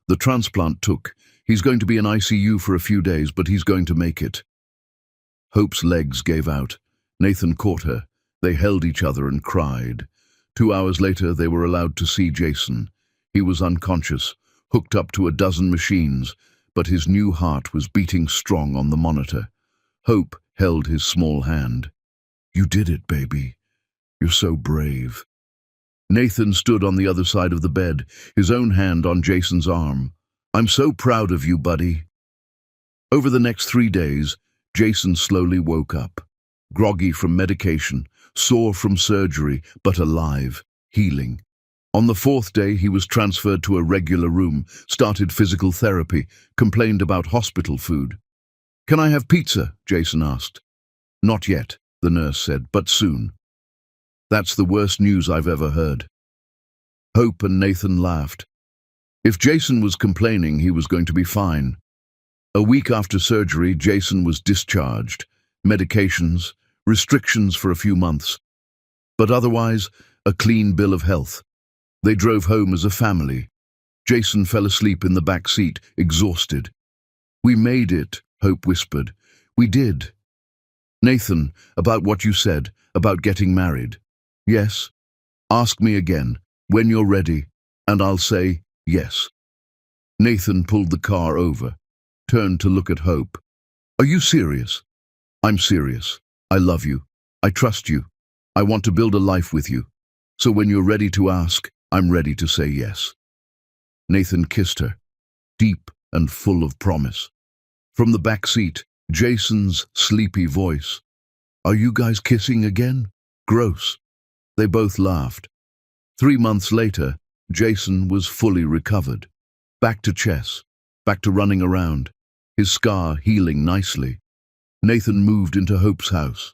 The transplant took. He's going to be in ICU for a few days, but he's going to make it. Hope's legs gave out. Nathan caught her. They held each other and cried. 2 hours later, they were allowed to see Jason. He was unconscious, hooked up to a dozen machines, but his new heart was beating strong on the monitor. Hope held his small hand. You did it, baby. You're so brave. Nathan stood on the other side of the bed, his own hand on Jason's arm. I'm so proud of you, buddy. Over the next 3 days, Jason slowly woke up. Groggy from medication, sore from surgery, but alive, healing. On the 4th day, he was transferred to a regular room, started physical therapy, complained about hospital food. Can I have pizza? Jason asked. Not yet, the nurse said, but soon. That's the worst news I've ever heard. Hope and Nathan laughed. If Jason was complaining, he was going to be fine. A week after surgery, Jason was discharged. Medications, restrictions for a few months. But otherwise, a clean bill of health. They drove home as a family. Jason fell asleep in the back seat, exhausted. We made it, Hope whispered. We did. Nathan, about what you said, about getting married. Yes. Ask me again, when you're ready, and I'll say yes. Nathan pulled the car over, turned to look at Hope. Are you serious? I'm serious. I love you. I trust you. I want to build a life with you. So when you're ready to ask, I'm ready to say yes. Nathan kissed her, deep and full of promise. From the back seat, Jason's sleepy voice. Are you guys kissing again? Gross. They both laughed. 3 months later, Jason was fully recovered. Back to chess, back to running around, his scar healing nicely. Nathan moved into Hope's house.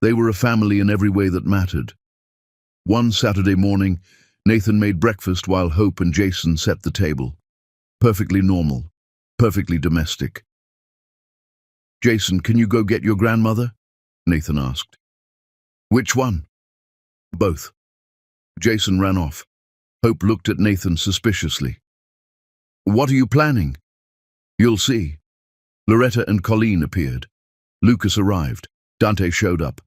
They were a family in every way that mattered. One Saturday morning, Nathan made breakfast while Hope and Jason set the table. Perfectly normal, perfectly domestic. Jason, can you go get your grandmother? Nathan asked. Which one? Both. Jason ran off. Hope looked at Nathan suspiciously. What are you planning? You'll see. Loretta and Colleen appeared. Lucas arrived. Dante showed up.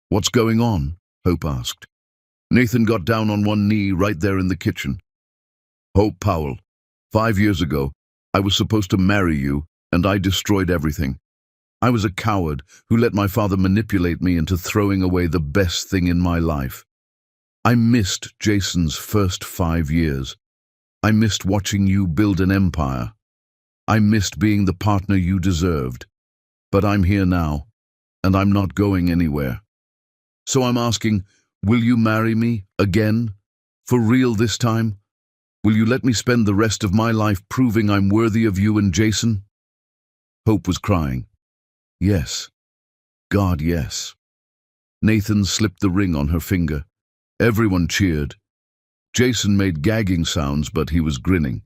What's going on? Hope asked. Nathan got down on one knee right there in the kitchen. Hope Powell, 5 years ago, I was supposed to marry you, and I destroyed everything. I was a coward who let my father manipulate me into throwing away the best thing in my life. I missed Jason's first 5 years. I missed watching you build an empire. I missed being the partner you deserved. But I'm here now, and I'm not going anywhere. So I'm asking, will you marry me again? For real this time? Will you let me spend the rest of my life proving I'm worthy of you and Jason? Hope was crying. Yes. God, yes. Nathan slipped the ring on her finger. Everyone cheered. Jason made gagging sounds, but he was grinning.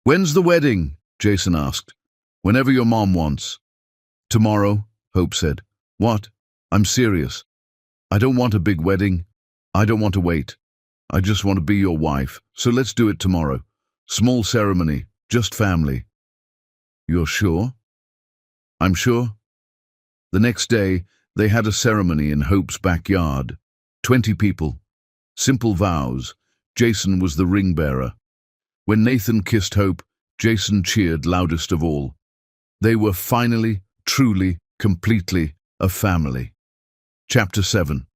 "When's the wedding?" Jason asked. "Whenever your mom wants." "Tomorrow," Hope said. "What? I'm serious. I don't want a big wedding. I don't want to wait. I just want to be your wife, so let's do it tomorrow. Small ceremony, just family." "You're sure?" "I'm sure." The next day, they had a ceremony in Hope's backyard. 20 people. Simple vows. Jason was the ring bearer. When Nathan kissed Hope, Jason cheered loudest of all. They were finally, truly, completely a family. Chapter 7.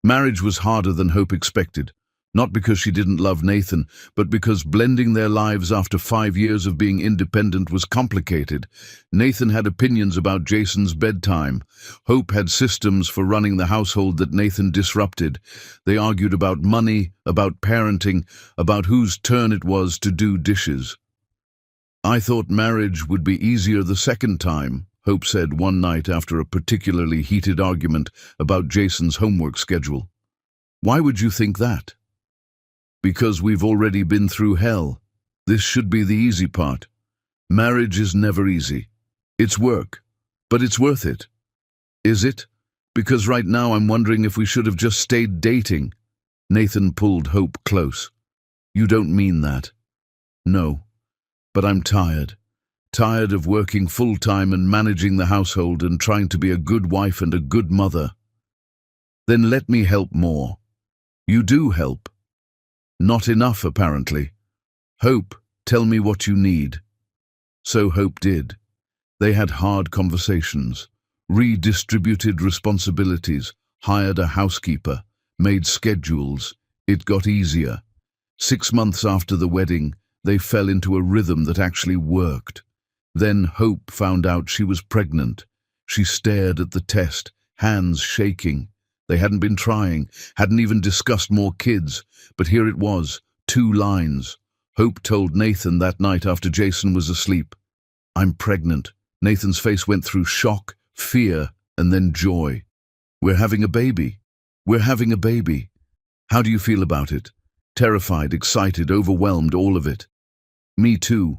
Marriage was harder than Hope expected. Not because she didn't love Nathan, but because blending their lives after 5 years of being independent was complicated. Nathan had opinions about Jason's bedtime. Hope had systems for running the household that Nathan disrupted. They argued about money, about parenting, about whose turn it was to do dishes. "I thought marriage would be easier the second time," Hope said one night after a particularly heated argument about Jason's homework schedule. "Why would you think that?" "Because we've already been through hell. This should be the easy part. Marriage is never easy. It's work, but it's worth it." "Is it? Because right now I'm wondering if we should have just stayed dating." Nathan pulled Hope close. "You don't mean that." "No, but I'm tired. Tired of working full-time and managing the household and trying to be a good wife and a good mother." "Then let me help more." "You do help." "Not enough, apparently." "Hope, tell me what you need." So Hope did. They had hard conversations, redistributed responsibilities, hired a housekeeper, made schedules. It got easier. 6 months after the wedding, they fell into a rhythm that actually worked. Then Hope found out she was pregnant. She stared at the test, hands shaking. They hadn't been trying, hadn't even discussed more kids, but here it was, 2 lines. Hope told Nathan that night after Jason was asleep. "I'm pregnant." Nathan's face went through shock, fear, and then joy. "We're having a baby. We're having a baby. How do you feel about it?" Terrified, excited, overwhelmed, all of it. "Me too."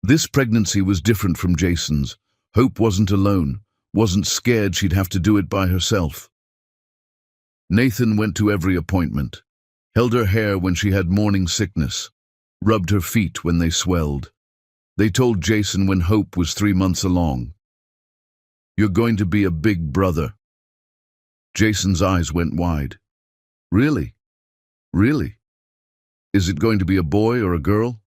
This pregnancy was different from Jason's. Hope wasn't alone, wasn't scared she'd have to do it by herself. Nathan went to every appointment, held her hair when she had morning sickness, rubbed her feet when they swelled. They told Jason when Hope was 3 months along, "You're going to be a big brother." Jason's eyes went wide. "Really? Really? Is it going to be a boy or a girl?"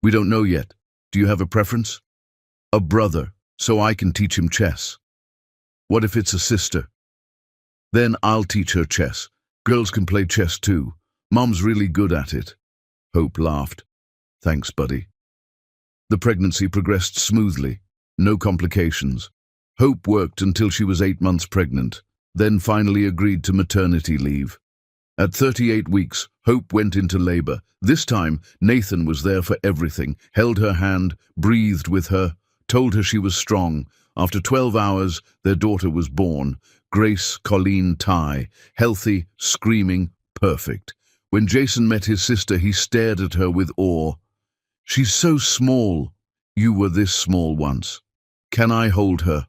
"We don't know yet. Do you have a preference?" "A brother, so I can teach him chess." "What if it's a sister?" "Then I'll teach her chess. Girls can play chess too. Mom's really good at it." Hope laughed. "Thanks, buddy." The pregnancy progressed smoothly. No complications. Hope worked until she was 8 months pregnant, then finally agreed to maternity leave. At 38 weeks, Hope went into labor. This time, Nathan was there for everything, held her hand, breathed with her, told her she was strong. After 12 hours, their daughter was born. Grace Colleen Ty, healthy, screaming, perfect. When Jason met his sister, he stared at her with awe. "She's so small. You were this small once. Can I hold her?"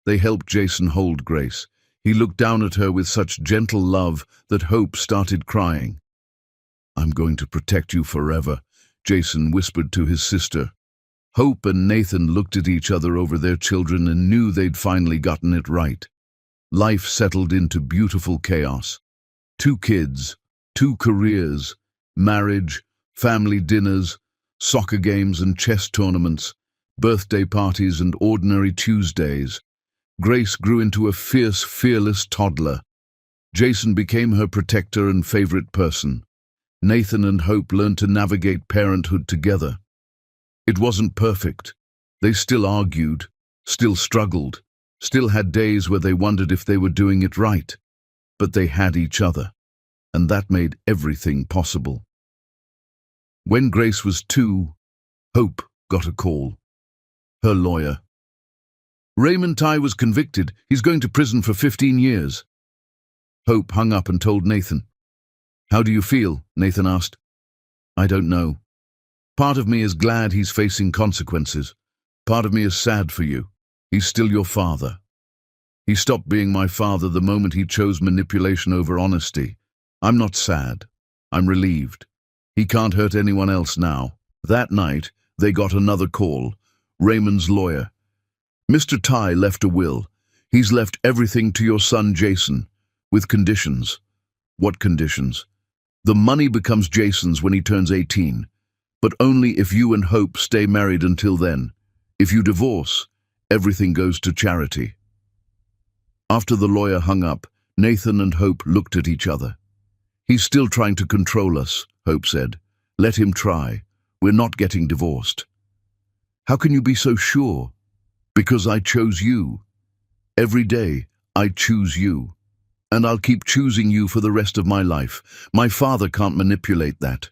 They helped Jason hold Grace. He looked down at her with such gentle love that Hope started crying. "I'm going to protect you forever," Jason whispered to his sister. Hope and Nathan looked at each other over their children and knew they'd finally gotten it right. Life settled into beautiful chaos. 2 kids, 2 careers, marriage, family dinners, soccer games and chess tournaments, birthday parties and ordinary Tuesdays. Grace grew into a fierce, fearless toddler. Jason became her protector and favorite person. Nathan and Hope learned to navigate parenthood together. It wasn't perfect. They still argued, still struggled, still had days where they wondered if they were doing it right. But they had each other, and that made everything possible. When Grace was 2, Hope got a call. Her lawyer. "Raymond Ty was convicted. He's going to prison for 15 years. Hope hung up and told Nathan. How do you feel? Nathan asked. I don't know. Part of me is glad he's facing consequences. Part of me is sad for you. He's still your father. He stopped being my father the moment he chose manipulation over honesty. I'm not sad. I'm relieved. He can't hurt anyone else now. That night, they got another call. Raymond's lawyer. Mr. Ty left a will. He's left everything to your son Jason, with conditions. What conditions? The money becomes Jason's when he turns 18, but only if you and Hope stay married until then. If you divorce, everything goes to charity. After the lawyer hung up, Nathan and Hope looked at each other. He's still trying to control us, Hope said. Let him try. We're not getting divorced. How can you be so sure? Because I chose you. Every day, I choose you. And I'll keep choosing you for the rest of my life. My father can't manipulate that.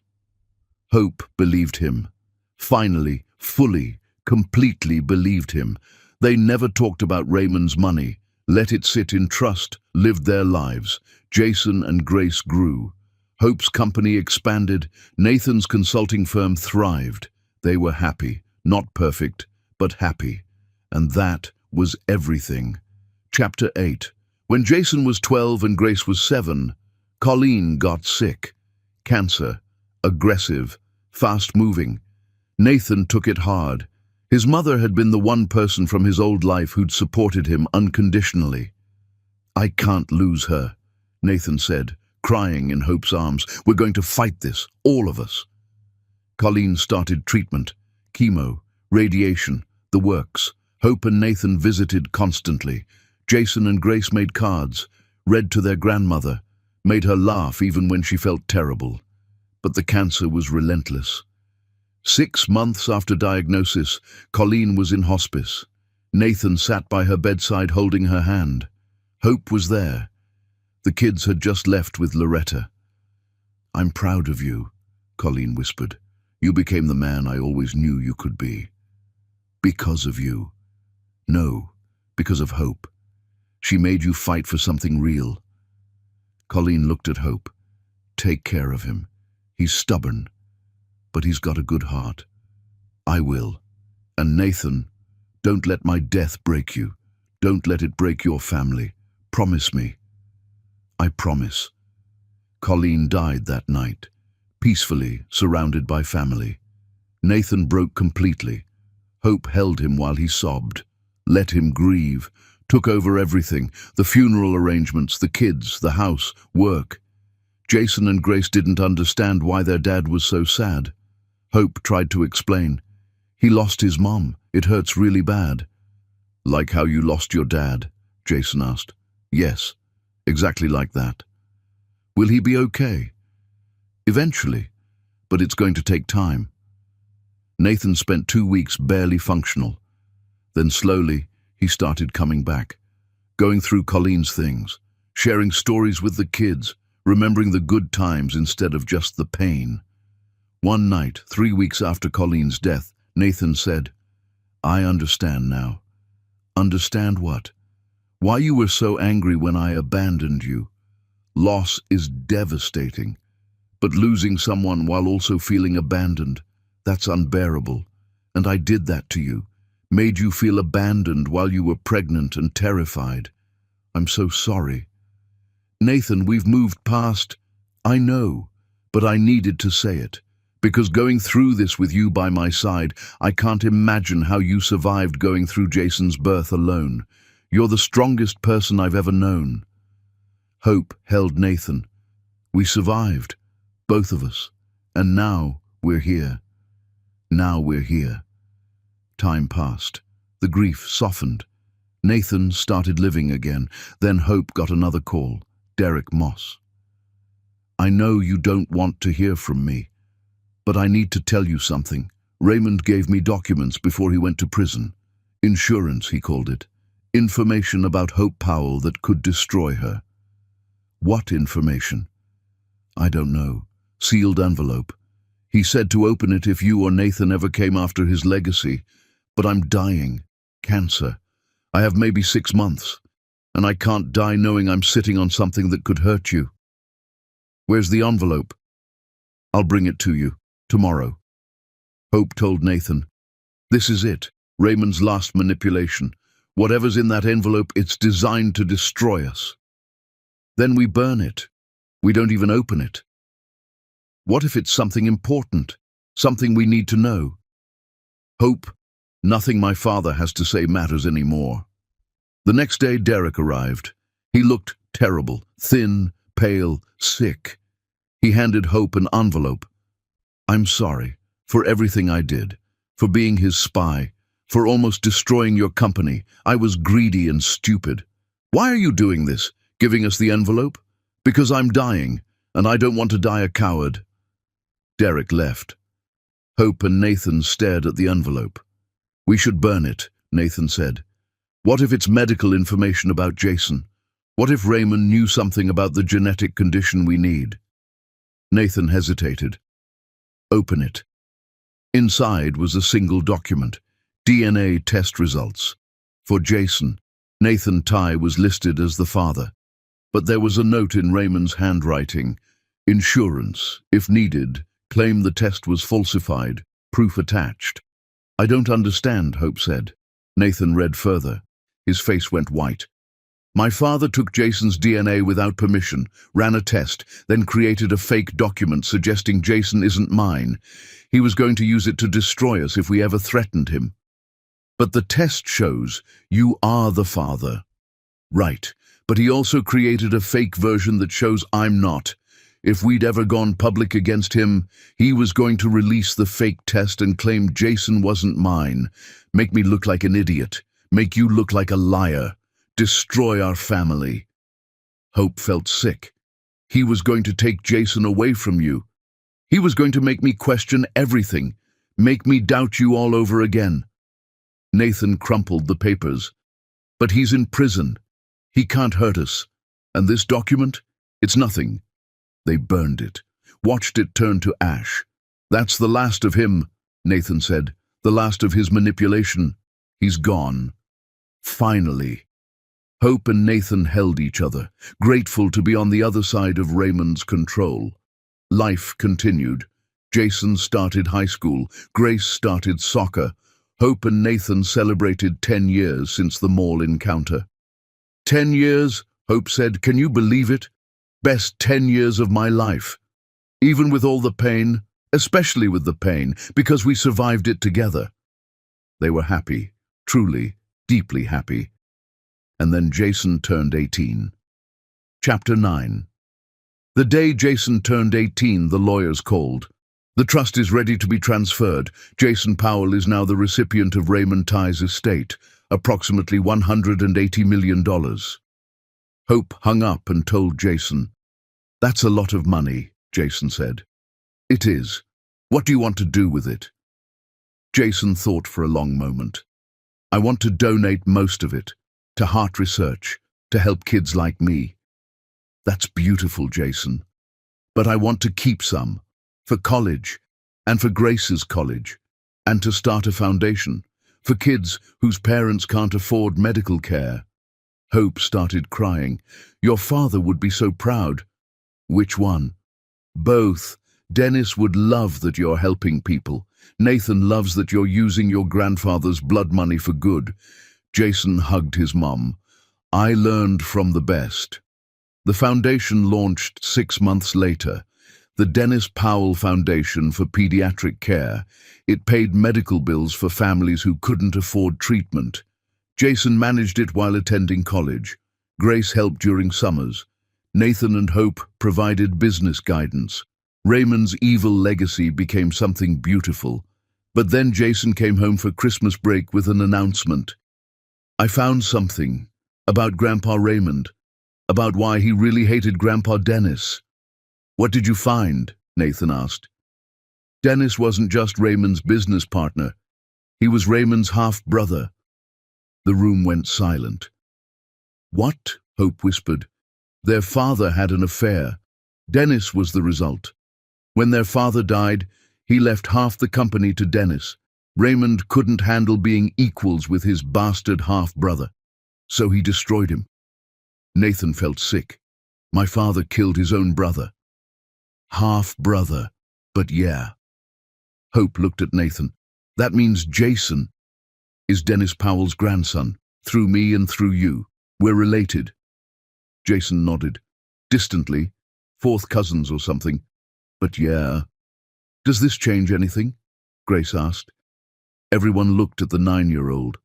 Hope believed him. Finally, fully, completely believed him. They never talked about Raymond's money. Let it sit in trust, lived their lives. Jason and Grace grew. Hope's company expanded. Nathan's consulting firm thrived. They were happy, not perfect, but happy. And that was everything. Chapter 8. When Jason was 12 and Grace was 7, Colleen got sick. Cancer. Aggressive. Fast-moving. Nathan took it hard. His mother had been the one person from his old life who'd supported him unconditionally. I can't lose her, Nathan said, crying in Hope's arms. We're going to fight this, all of us. Colleen started treatment, chemo, radiation, the works. Hope and Nathan visited constantly. Jason and Grace made cards, read to their grandmother, made her laugh even when she felt terrible. But the cancer was relentless. 6 months after diagnosis, Colleen was in hospice. Nathan sat by her bedside holding her hand. Hope was there. The kids had just left with Loretta. I'm proud of you, Colleen whispered. You became the man I always knew you could be. Because of you. No, because of Hope. She made you fight for something real. Colleen looked at Hope. Take care of him. He's stubborn, but he's got a good heart. I will. And Nathan, don't let my death break you. Don't let it break your family. Promise me. I promise. Colleen died that night, peacefully, surrounded by family. Nathan broke completely. Hope held him while he sobbed, let him grieve, took over everything, the funeral arrangements, the kids, the house, work. Jason and Grace didn't understand why their dad was so sad. Hope tried to explain. He lost his mom. It hurts really bad. Like how you lost your dad? Jason asked. Yes, exactly like that. Will he be okay? Eventually, but it's going to take time. Nathan spent 2 weeks barely functional. Then slowly, he started coming back, going through Colleen's things, sharing stories with the kids, remembering the good times instead of just the pain. One night, 3 weeks after Colleen's death, Nathan said, I understand now. Understand what? Why you were so angry when I abandoned you. Loss is devastating, but losing someone while also feeling abandoned, that's unbearable. And I did that to you, made you feel abandoned while you were pregnant and terrified. I'm so sorry. Nathan, we've moved past. I know, but I needed to say it. Because going through this with you by my side, I can't imagine how you survived going through Jason's birth alone. You're the strongest person I've ever known. Hope held Nathan. We survived, both of us, and now we're here. Now we're here. Time passed. The grief softened. Nathan started living again. Then Hope got another call. Derek Moss. I know you don't want to hear from me, but I need to tell you something. Raymond gave me documents before he went to prison. Insurance, he called it. Information about Hope Powell that could destroy her. What information? I don't know. Sealed envelope. He said to open it if you or Nathan ever came after his legacy. But I'm dying. Cancer. I have maybe 6 months. And I can't die knowing I'm sitting on something that could hurt you. Where's the envelope? I'll bring it to you, tomorrow. Hope told Nathan. This is it, Raymond's last manipulation. Whatever's in that envelope, it's designed to destroy us. Then we burn it. We don't even open it. What if it's something important, something we need to know? Hope, nothing my father has to say matters anymore. The next day, Derek arrived. He looked terrible, thin, pale, sick. He handed Hope an envelope. I'm sorry for everything I did, for being his spy, for almost destroying your company. I was greedy and stupid. Why are you doing this, giving us the envelope? Because I'm dying, and I don't want to die a coward. Derek left. Hope and Nathan stared at the envelope. We should burn it, Nathan said. What if it's medical information about Jason? What if Raymond knew something about the genetic condition we need? Nathan hesitated. Open it. Inside was a single document, DNA test results. For Jason, Nathan Tye was listed as the father. But there was a note in Raymond's handwriting. Insurance, if needed, claim the test was falsified, proof attached. I don't understand, Hope said. Nathan read further. His face went white. My father took Jason's DNA without permission, ran a test, then created a fake document suggesting Jason isn't mine. He was going to use it to destroy us if we ever threatened him. But the test shows you are the father. Right, but he also created a fake version that shows I'm not. If we'd ever gone public against him, he was going to release the fake test and claim Jason wasn't mine. Make me look like an idiot. Make you look like a liar. Destroy our family. Hope felt sick. He was going to take Jason away from you. He was going to make me question everything, make me doubt you all over again. Nathan crumpled the papers. But he's in prison. He can't hurt us. And this document? It's nothing. They burned it, watched it turn to ash. That's the last of him, Nathan said. The last of his manipulation. He's gone. Finally. Hope and Nathan held each other, grateful to be on the other side of Raymond's control. Life continued. Jason started high school. Grace started soccer. Hope and Nathan celebrated 10 years since the mall encounter. 10 years, Hope said. Can you believe it? Best 10 years of my life. Even with all the pain, especially with the pain, because we survived it together. They were happy, truly, deeply happy. And then Jason turned 18. Chapter 9. The day Jason turned 18, the lawyers called. The trust is ready to be transferred. Jason Powell is now the recipient of Raymond Tye's estate, approximately $180 million. Hope hung up and told Jason. That's a lot of money, Jason said. It is. What do you want to do with it? Jason thought for a long moment. I want to donate most of it. To heart research, to help kids like me. That's beautiful, Jason. But I want to keep some, for college, and for Grace's college, and to start a foundation, for kids whose parents can't afford medical care. Hope started crying. Your father would be so proud. Which one? Both. Dennis would love that you're helping people. Nathan loves that you're using your grandfather's blood money for good. Jason hugged his mum. I learned from the best. The foundation launched 6 months later. The Dennis Powell Foundation for Pediatric Care. It paid medical bills for families who couldn't afford treatment. Jason managed it while attending college. Grace helped during summers. Nathan and Hope provided business guidance. Raymond's evil legacy became something beautiful. But then Jason came home for Christmas break with an announcement. I found something about Grandpa Raymond, about why he really hated Grandpa Dennis. What did you find? Nathan asked. Dennis wasn't just Raymond's business partner. He was Raymond's half-brother. The room went silent. What? Hope whispered. Their father had an affair. Dennis was the result. When their father died, he left half the company to Dennis. Raymond couldn't handle being equals with his bastard half-brother, so he destroyed him. Nathan felt sick. My father killed his own brother. Half-brother. But yeah. Hope looked at Nathan. That means Jason is Dennis Powell's grandson, through me and through you. We're related. Jason nodded. Distantly, fourth cousins or something. But yeah. Does this change anything? Grace asked. Everyone looked at the 9-year-old.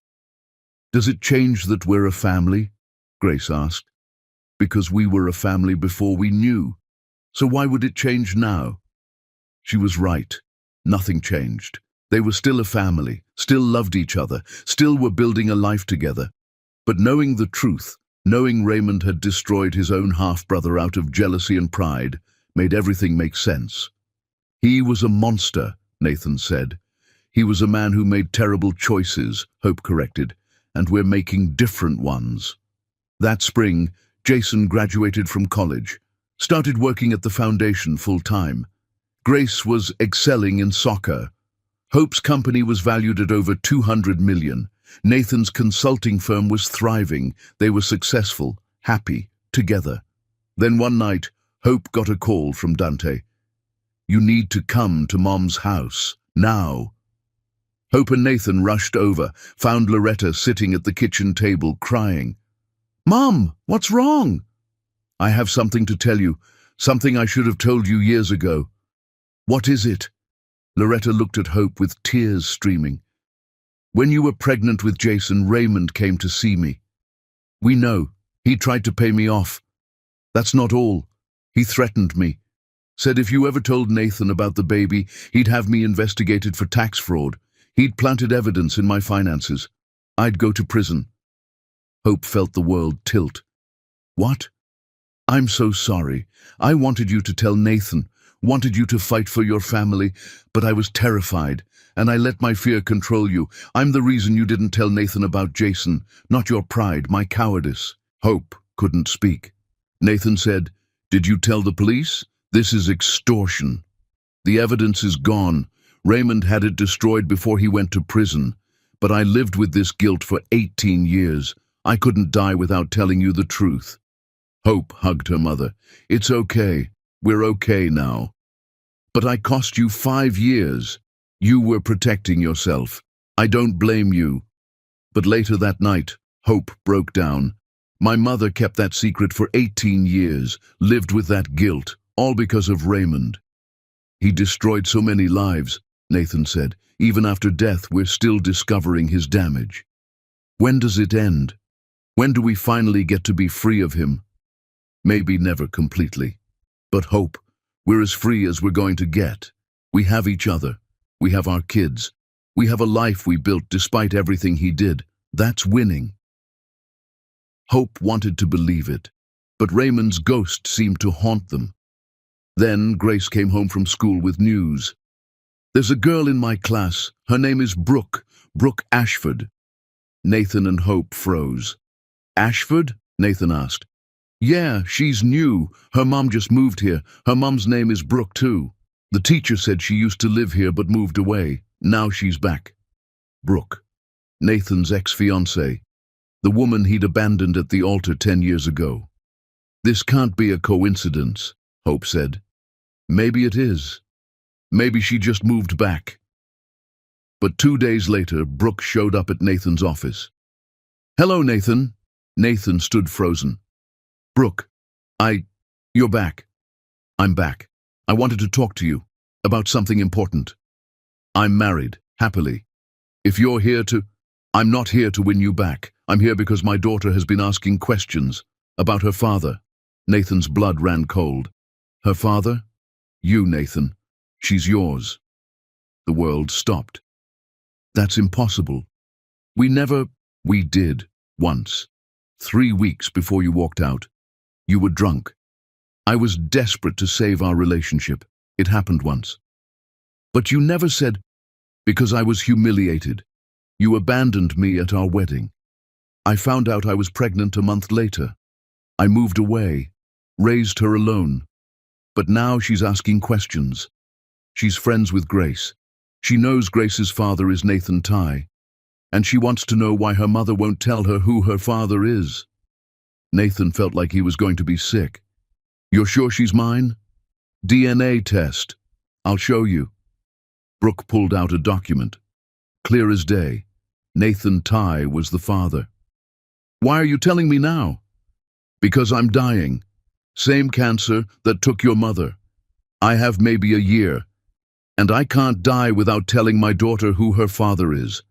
Does it change that we're a family? Grace asked. Because we were a family before we knew. So why would it change now? She was right. Nothing changed. They were still a family, still loved each other, still were building a life together. But knowing the truth, knowing Raymond had destroyed his own half-brother out of jealousy and pride, made everything make sense. He was a monster, Nathan said. He was a man who made terrible choices, Hope corrected, and we're making different ones. That spring, Jason graduated from college, started working at the foundation full-time. Grace was excelling in soccer. Hope's company was valued at over $200 million. Nathan's consulting firm was thriving. They were successful, happy, together. Then one night, Hope got a call from Dante. You need to come to Mom's house, now. Hope and Nathan rushed over, found Loretta sitting at the kitchen table, crying. Mom, what's wrong? I have something to tell you, something I should have told you years ago. What is it? Loretta looked at Hope with tears streaming. When you were pregnant with Jason, Raymond came to see me. We know. He tried to pay me off. That's not all. He threatened me. Said if you ever told Nathan about the baby, he'd have me investigated for tax fraud. He'd planted evidence in my finances. I'd go to prison. Hope felt the world tilt. What? I'm so sorry. I wanted you to tell Nathan, wanted you to fight for your family, but I was terrified, and I let my fear control you. I'm the reason you didn't tell Nathan about Jason, not your pride, my cowardice. Hope couldn't speak. Nathan said, Did you tell the police? This is extortion. The evidence is gone. Raymond had it destroyed before he went to prison. But I lived with this guilt for 18 years. I couldn't die without telling you the truth. Hope hugged her mother. It's okay. We're okay now. But I cost you 5 years. You were protecting yourself. I don't blame you. But later that night, Hope broke down. My mother kept that secret for 18 years, lived with that guilt, all because of Raymond. He destroyed so many lives, Nathan said. Even after death, we're still discovering his damage. When does it end? When do we finally get to be free of him? Maybe never completely. But Hope, we're as free as we're going to get. We have each other. We have our kids. We have a life we built despite everything he did. That's winning. Hope wanted to believe it, but Raymond's ghost seemed to haunt them. Then Grace came home from school with news. There's a girl in my class. Her name is Brooke Ashford. Nathan and Hope froze. Ashford? Nathan asked. Yeah, she's new. Her mom just moved here. Her mom's name is Brooke too. The teacher said she used to live here but moved away. Now she's back. Brooke, Nathan's ex-fiancée, the woman he'd abandoned at the altar 10 years ago. This can't be a coincidence, Hope said. Maybe it is. Maybe she just moved back. But 2 days later, Brooke showed up at Nathan's office. Hello, Nathan. Nathan stood frozen. Brooke, you're back. I'm back. I wanted to talk to you about something important. I'm married, happily. If you're here to... I'm not here to win you back. I'm here because my daughter has been asking questions about her father. Nathan's blood ran cold. Her father? You, Nathan. She's yours. The world stopped. That's impossible. We did, once. 3 weeks before you walked out. You were drunk. I was desperate to save our relationship. It happened once. But you never said, because I was humiliated. You abandoned me at our wedding. I found out I was pregnant a month later. I moved away, raised her alone. But now she's asking questions. She's friends with Grace. She knows Grace's father is Nathan Ty, and she wants to know why her mother won't tell her who her father is. Nathan felt like he was going to be sick. You're sure she's mine? DNA test. I'll show you. Brooke pulled out a document. Clear as day. Nathan Ty was the father. Why are you telling me now? Because I'm dying. Same cancer that took your mother. I have maybe a year. And I can't die without telling my daughter who her father is.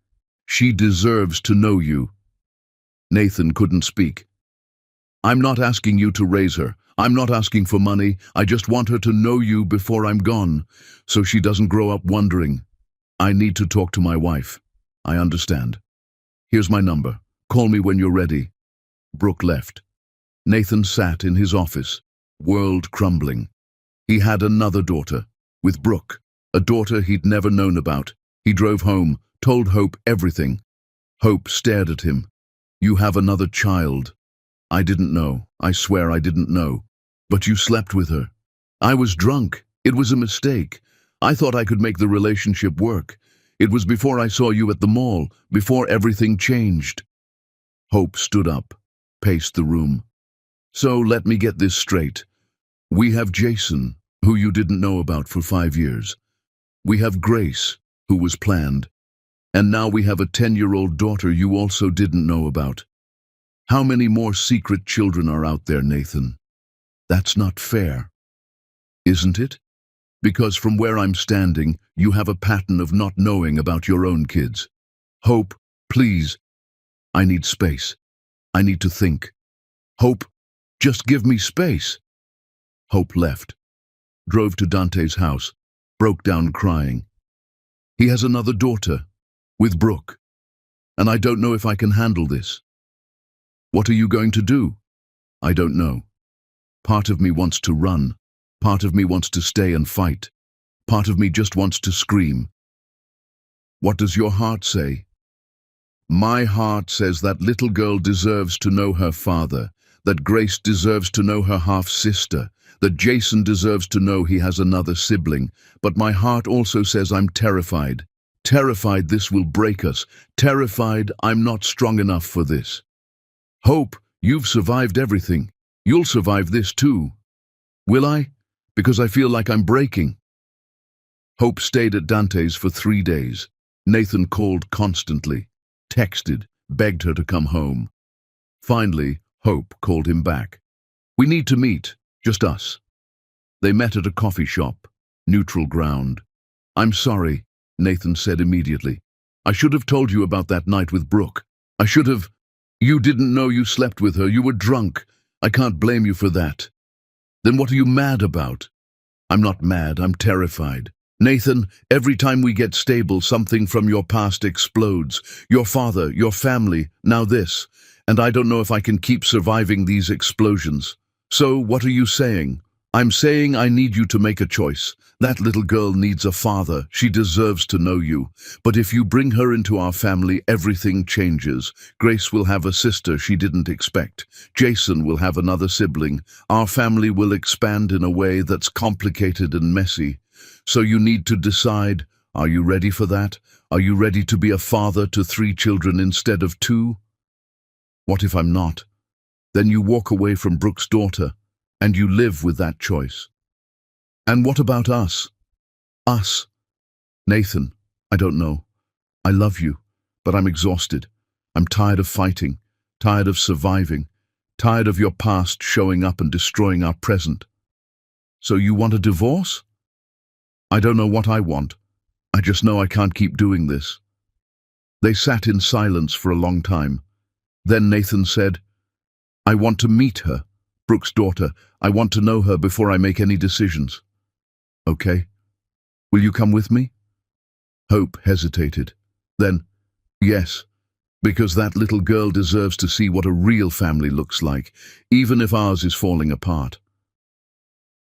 She deserves to know you. Nathan couldn't speak. I'm not asking you to raise her. I'm not asking for money. I just want her to know you before I'm gone, so she doesn't grow up wondering. I need to talk to my wife. I understand. Here's my number. Call me when you're ready. Brooke left. Nathan sat in his office, world crumbling. He had another daughter, with Brooke, a daughter he'd never known about. He drove home, told Hope everything. Hope stared at him. You have another child. I didn't know. I swear I didn't know. But you slept with her. I was drunk. It was a mistake. I thought I could make the relationship work. It was before I saw you at the mall, before everything changed. Hope stood up, paced the room. So let me get this straight. We have Jason, who you didn't know about for 5 years. We have Grace, who was planned. And now we have a 10-year-old daughter you also didn't know about. How many more secret children are out there, Nathan? That's not fair. Isn't it? Because from where I'm standing, you have a pattern of not knowing about your own kids. Hope, please. I need space. I need to think. Hope, just give me space. Hope left, drove to Dante's house, broke down crying. He has another daughter, with Brooke, and I don't know if I can handle this. What are you going to do? I don't know. Part of me wants to run. Part of me wants to stay and fight. Part of me just wants to scream. What does your heart say? My heart says that little girl deserves to know her father, that Grace deserves to know her half-sister, that Jason deserves to know he has another sibling, but my heart also says I'm terrified. Terrified this will break us. Terrified I'm not strong enough for this. Hope, you've survived everything. You'll survive this too. Will I? Because I feel like I'm breaking. Hope stayed at Dante's for 3 days. Nathan called constantly, texted, begged her to come home. Finally, Hope called him back. We need to meet, just us. They met at a coffee shop, neutral ground. I'm sorry, Nathan said immediately. I should have told you about that night with Brooke. I should have. You didn't know you slept with her. You were drunk. I can't blame you for that. Then what are you mad about? I'm not mad. I'm terrified. Nathan, every time we get stable, something from your past explodes. Your father, your family, now this. And I don't know if I can keep surviving these explosions. So what are you saying? I'm saying I need you to make a choice. That little girl needs a father. She deserves to know you. But if you bring her into our family, everything changes. Grace will have a sister she didn't expect. Jason will have another sibling. Our family will expand in a way that's complicated and messy. So you need to decide, are you ready for that? Are you ready to be a father to 3 children instead of 2? What if I'm not? Then you walk away from Brooke's daughter, and you live with that choice. And what about us? Us? Nathan, I don't know. I love you, but I'm exhausted. I'm tired of fighting, tired of surviving, tired of your past showing up and destroying our present. So you want a divorce? I don't know what I want. I just know I can't keep doing this. They sat in silence for a long time. Then Nathan said, I want to meet her, Brooke's daughter. I want to know her before I make any decisions. Okay. Will you come with me? Hope hesitated. Then, yes, because that little girl deserves to see what a real family looks like, even if ours is falling apart.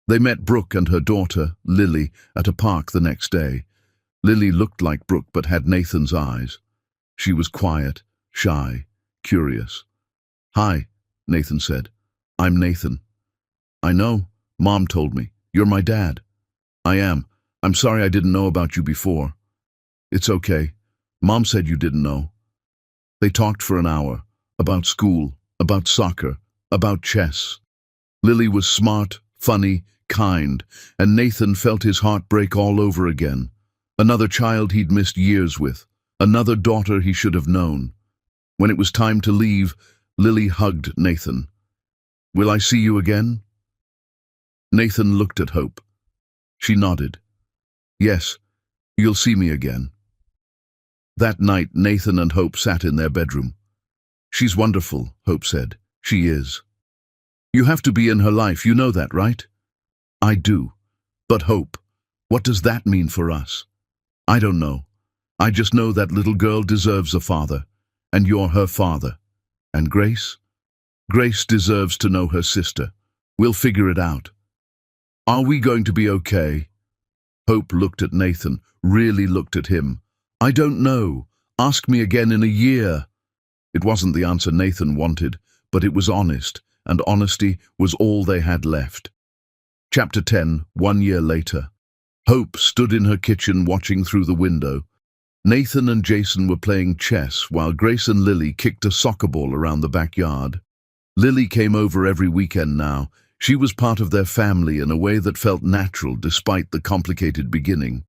They met Brooke and her daughter, Lily, at a park the next day. Lily looked like Brooke but had Nathan's eyes. She was quiet, shy, curious. Hi, Nathan said. I'm Nathan. I know, Mom told me. You're my dad. I am. I'm sorry I didn't know about you before. It's okay. Mom said you didn't know. They talked for an hour, about school, about soccer, about chess. Lily was smart, funny, kind, and Nathan felt his heart break all over again. Another child he'd missed years with, another daughter he should have known. When it was time to leave, Lily hugged Nathan. "Will I see you again?" Nathan looked at Hope. She nodded. "Yes, you'll see me again." That night, Nathan and Hope sat in their bedroom. "She's wonderful," Hope said. "She is. You have to be in her life, you know that, right?" "I do. But Hope, what does that mean for us?" "I don't know. I just know that little girl deserves a father, and you're her father. And Grace? Grace deserves to know her sister. We'll figure it out." "Are we going to be okay?" Hope looked at Nathan, really looked at him. "I don't know. Ask me again in a year." It wasn't the answer Nathan wanted, but it was honest, and honesty was all they had left. Chapter 10, 1 year later. Hope stood in her kitchen watching through the window. Nathan and Jason were playing chess while Grace and Lily kicked a soccer ball around the backyard. Lily came over every weekend now. She was part of their family in a way that felt natural despite the complicated beginning.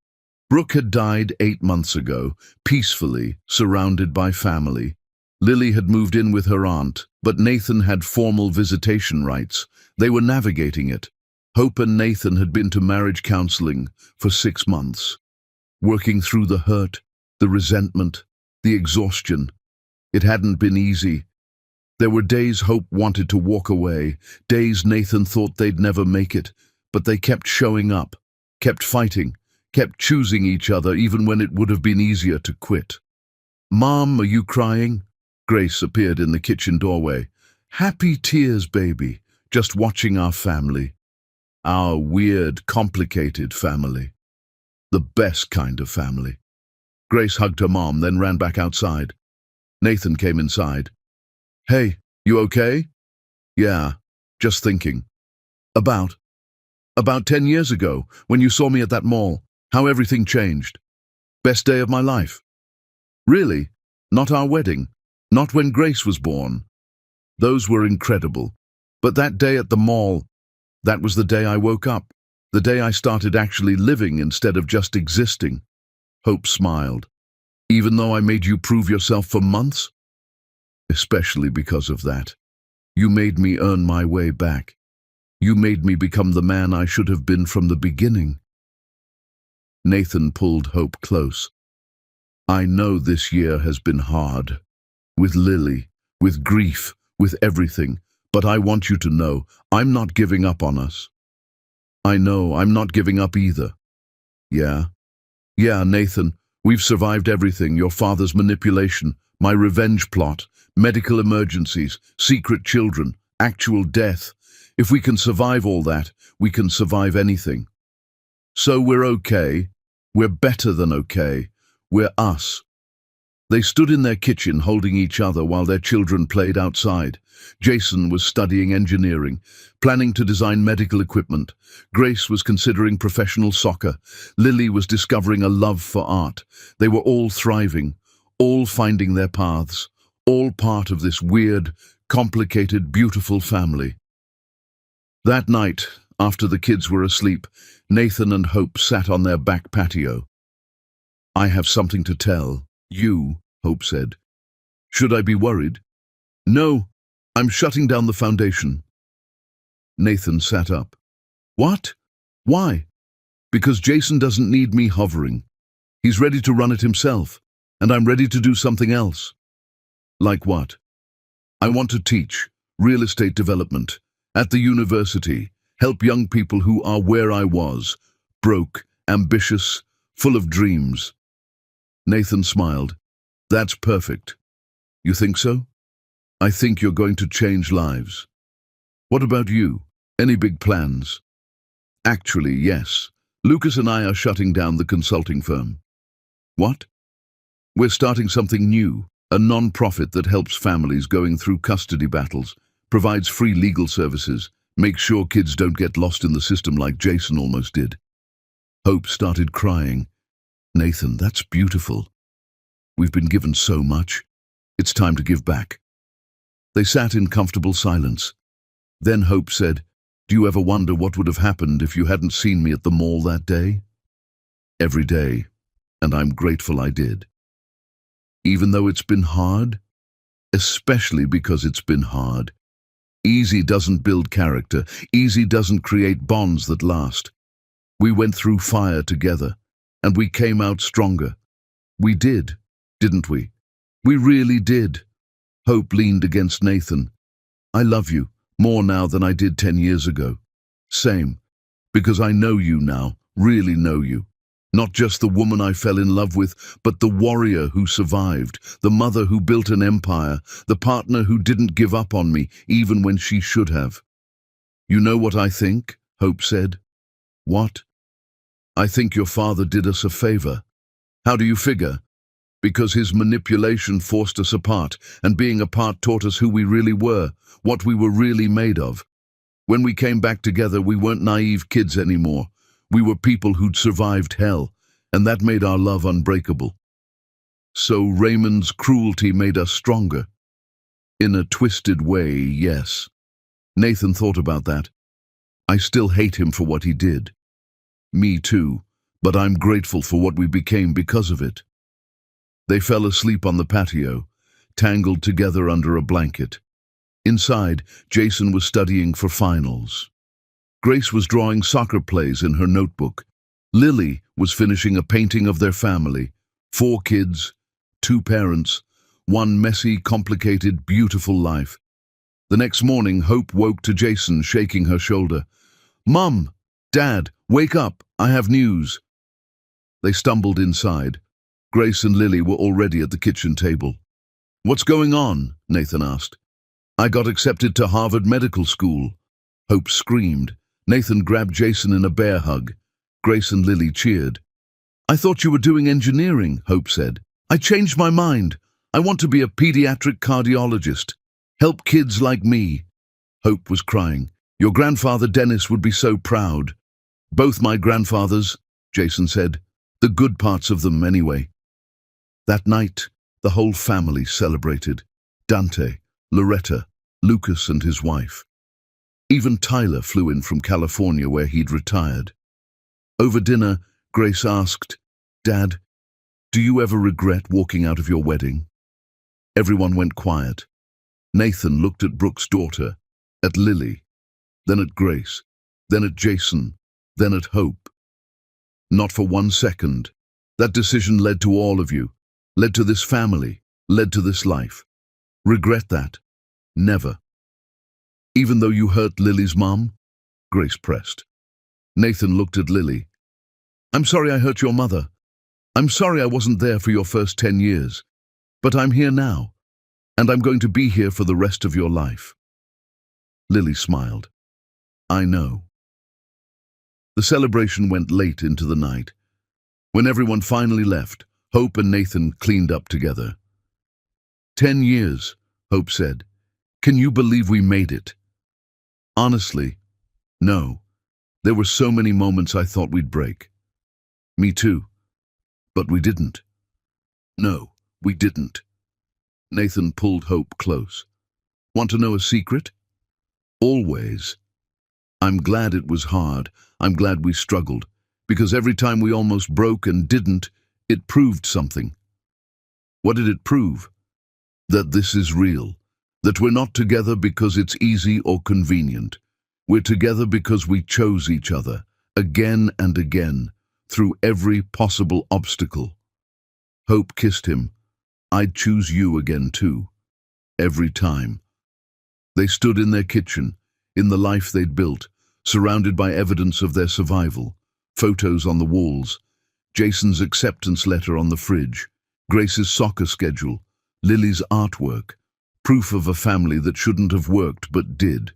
Brooke had died 8 months ago, peacefully, surrounded by family. Lily had moved in with her aunt, but Nathan had formal visitation rights. They were navigating it. Hope and Nathan had been to marriage counseling for 6 months, working through the hurt, the resentment, the exhaustion. It hadn't been easy. There were days Hope wanted to walk away, days Nathan thought they'd never make it, but they kept showing up, kept fighting, kept choosing each other even when it would have been easier to quit. "Mom, are you crying?" Grace appeared in the kitchen doorway. "Happy tears, baby, just watching our family. Our weird, complicated family. The best kind of family." Grace hugged her mom, then ran back outside. Nathan came inside. "Hey, you okay?" "Yeah, just thinking. About 10 years ago, when you saw me at that mall, how everything changed. Best day of my life." "Really? Not our wedding? Not when Grace was born?" "Those were incredible. But that day at the mall, that was the day I woke up. The day I started actually living instead of just existing." Hope smiled. "Even though I made you prove yourself for months?" "Especially because of that. You made me earn my way back. You made me become the man I should have been from the beginning." Nathan pulled Hope close. "I know this year has been hard. With Lily, with grief, with everything. But I want you to know, I'm not giving up on us." "I know, I'm not giving up either." "Yeah? Yeah, Nathan, we've survived everything, your father's manipulation, my revenge plot, medical emergencies, secret children, actual death. If we can survive all that, we can survive anything. So we're okay. We're better than okay. We're us." They stood in their kitchen holding each other while their children played outside. Jason was studying engineering, planning to design medical equipment. Grace was considering professional soccer. Lily was discovering a love for art. They were all thriving, all finding their paths, all part of this weird, complicated, beautiful family. That night, after the kids were asleep, Nathan and Hope sat on their back patio. "I have something to tell you," Hope said. "Should I be worried?" "No, I'm shutting down the foundation." Nathan sat up. "What? Why?" "Because Jason doesn't need me hovering. He's ready to run it himself, and I'm ready to do something else." "Like what?" "I want to teach real estate development at the university, help young people who are where I was, broke, ambitious, full of dreams." Nathan smiled. "That's perfect." "You think so?" "I think you're going to change lives." "What about you? Any big plans?" "Actually, yes. Lucas and I are shutting down the consulting firm." "What?" "We're starting something new, a non-profit that helps families going through custody battles, provides free legal services, makes sure kids don't get lost in the system like Jason almost did." Hope started crying. "Nathan, that's beautiful. We've been given so much. It's time to give back." They sat in comfortable silence. Then Hope said, Do you ever wonder what would have happened if you hadn't seen me at the mall that day? Every day, and I'm grateful I did. Even though it's been hard, especially because it's been hard. Easy doesn't build character. Easy doesn't create bonds that last. We went through fire together, and we came out stronger. We did, didn't we? We really did. Hope leaned against Nathan. I love you, more now than I did 10 years ago. Same, because I know you now, really know you. Not just the woman I fell in love with, but the warrior who survived, the mother who built an empire, the partner who didn't give up on me, even when she should have. You know what I think? Hope said. What? I think your father did us a favor. How do you figure? Because his manipulation forced us apart, and being apart taught us who we really were, what we were really made of. When we came back together, we weren't naive kids anymore. We were people who'd survived hell, and that made our love unbreakable. So Raymond's cruelty made us stronger. In a twisted way, yes. Nathan thought about that. I still hate him for what he did. Me too, but I'm grateful for what we became because of it. They fell asleep on the patio, tangled together under a blanket. Inside, Jason was studying for finals. Grace was drawing soccer plays in her notebook. Lily was finishing a painting of their family. 4 kids, 2 parents, one messy, complicated, beautiful life. The next morning, Hope woke to Jason shaking her shoulder. Mum, Dad, wake up, I have news. They stumbled inside. Grace and Lily were already at the kitchen table. What's going on? Nathan asked. I got accepted to Harvard Medical School. Hope screamed. Nathan grabbed Jason in a bear hug. Grace and Lily cheered. I thought you were doing engineering, Hope said. I changed my mind. I want to be a pediatric cardiologist. Help kids like me. Hope was crying. Your grandfather Dennis would be so proud. Both my grandfathers, Jason said. The good parts of them, anyway. That night, the whole family celebrated. Dante, Loretta, Lucas and his wife. Even Tyler flew in from California where he'd retired. Over dinner, Grace asked, Dad, do you ever regret walking out of your wedding? Everyone went quiet. Nathan looked at Brooke's daughter, at Lily, then at Grace, then at Jason, then at Hope. Not for 1 second. That decision led to all of you, led to this family, led to this life. Regret that? Never. Even though you hurt Lily's mom? Grace pressed. Nathan looked at Lily. I'm sorry I hurt your mother. I'm sorry I wasn't there for your first 10 years. But I'm here now, and I'm going to be here for the rest of your life. Lily smiled. I know. The celebration went late into the night. When everyone finally left, Hope and Nathan cleaned up together. 10 years, Hope said. Can you believe we made it? Honestly, no. There were so many moments I thought we'd break. Me too. But we didn't. No, we didn't. Nathan pulled Hope close. Want to know a secret? Always. I'm glad it was hard. I'm glad we struggled. Because every time we almost broke and didn't, it proved something. What did it prove? That this is real. That we're not together because it's easy or convenient. We're together because we chose each other, again and again, through every possible obstacle. Hope kissed him. I'd choose you again too. Every time. They stood in their kitchen, in the life they'd built, surrounded by evidence of their survival, photos on the walls, Jason's acceptance letter on the fridge, Grace's soccer schedule, Lily's artwork, proof of a family that shouldn't have worked but did.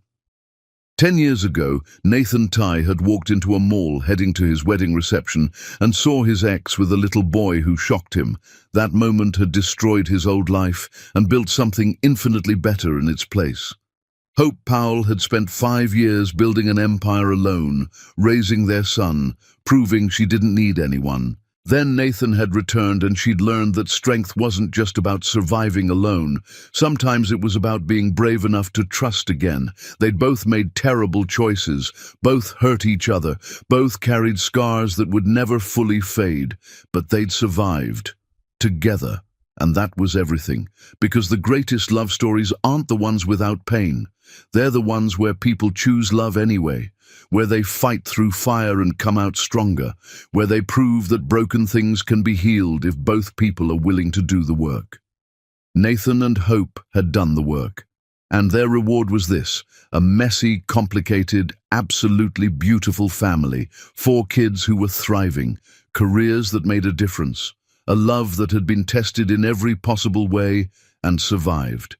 10 years ago, Nathan Ty had walked into a mall heading to his wedding reception and saw his ex with a little boy who shocked him. That moment had destroyed his old life and built something infinitely better in its place. Hope Powell had spent 5 years building an empire alone, raising their son, proving she didn't need anyone. Then Nathan had returned and she'd learned that strength wasn't just about surviving alone. Sometimes it was about being brave enough to trust again. They'd both made terrible choices, both hurt each other, both carried scars that would never fully fade, but they'd survived. Together. And that was everything, because the greatest love stories aren't the ones without pain. They're the ones where people choose love anyway, where they fight through fire and come out stronger, where they prove that broken things can be healed if both people are willing to do the work. Nathan and Hope had done the work, and their reward was this: a messy, complicated, absolutely beautiful family, 4 kids who were thriving, careers that made a difference, a love that had been tested in every possible way and survived.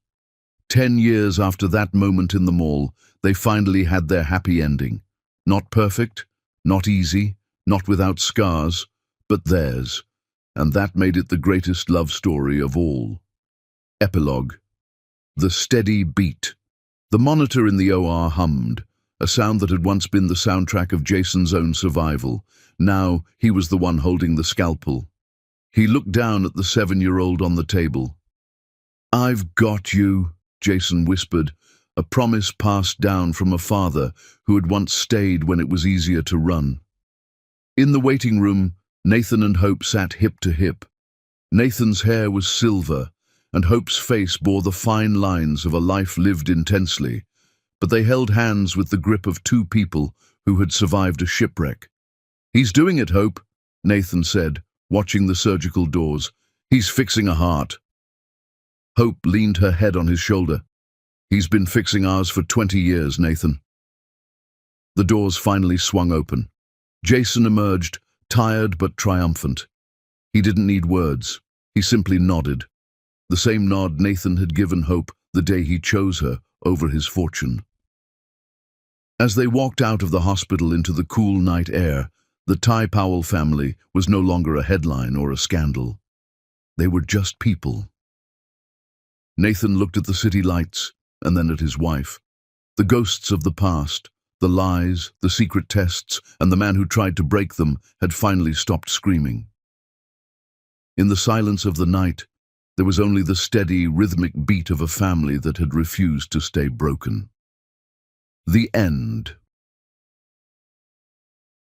10 years after that moment in the mall, they finally had their happy ending. Not perfect, not easy, not without scars, but theirs. And that made it the greatest love story of all. Epilogue. The steady beat. The monitor in the OR hummed, a sound that had once been the soundtrack of Jason's own survival. Now he was the one holding the scalpel. He looked down at the 7-year-old on the table. "I've got you," Jason whispered, a promise passed down from a father who had once stayed when it was easier to run. In the waiting room, Nathan and Hope sat hip to hip. Nathan's hair was silver, and Hope's face bore the fine lines of a life lived intensely, but they held hands with the grip of 2 people who had survived a shipwreck. "He's doing it, Hope," Nathan said, watching the surgical doors. "He's fixing a heart." Hope leaned her head on his shoulder. "He's been fixing ours for 20 years, Nathan." The doors finally swung open. Jason emerged, tired but triumphant. He didn't need words. He simply nodded. The same nod Nathan had given Hope the day he chose her over his fortune. As they walked out of the hospital into the cool night air, the Ty Powell family was no longer a headline or a scandal. They were just people. Nathan looked at the city lights and then at his wife. The ghosts of the past, the lies, the secret tests, and the man who tried to break them had finally stopped screaming. In the silence of the night, there was only the steady, rhythmic beat of a family that had refused to stay broken. The end.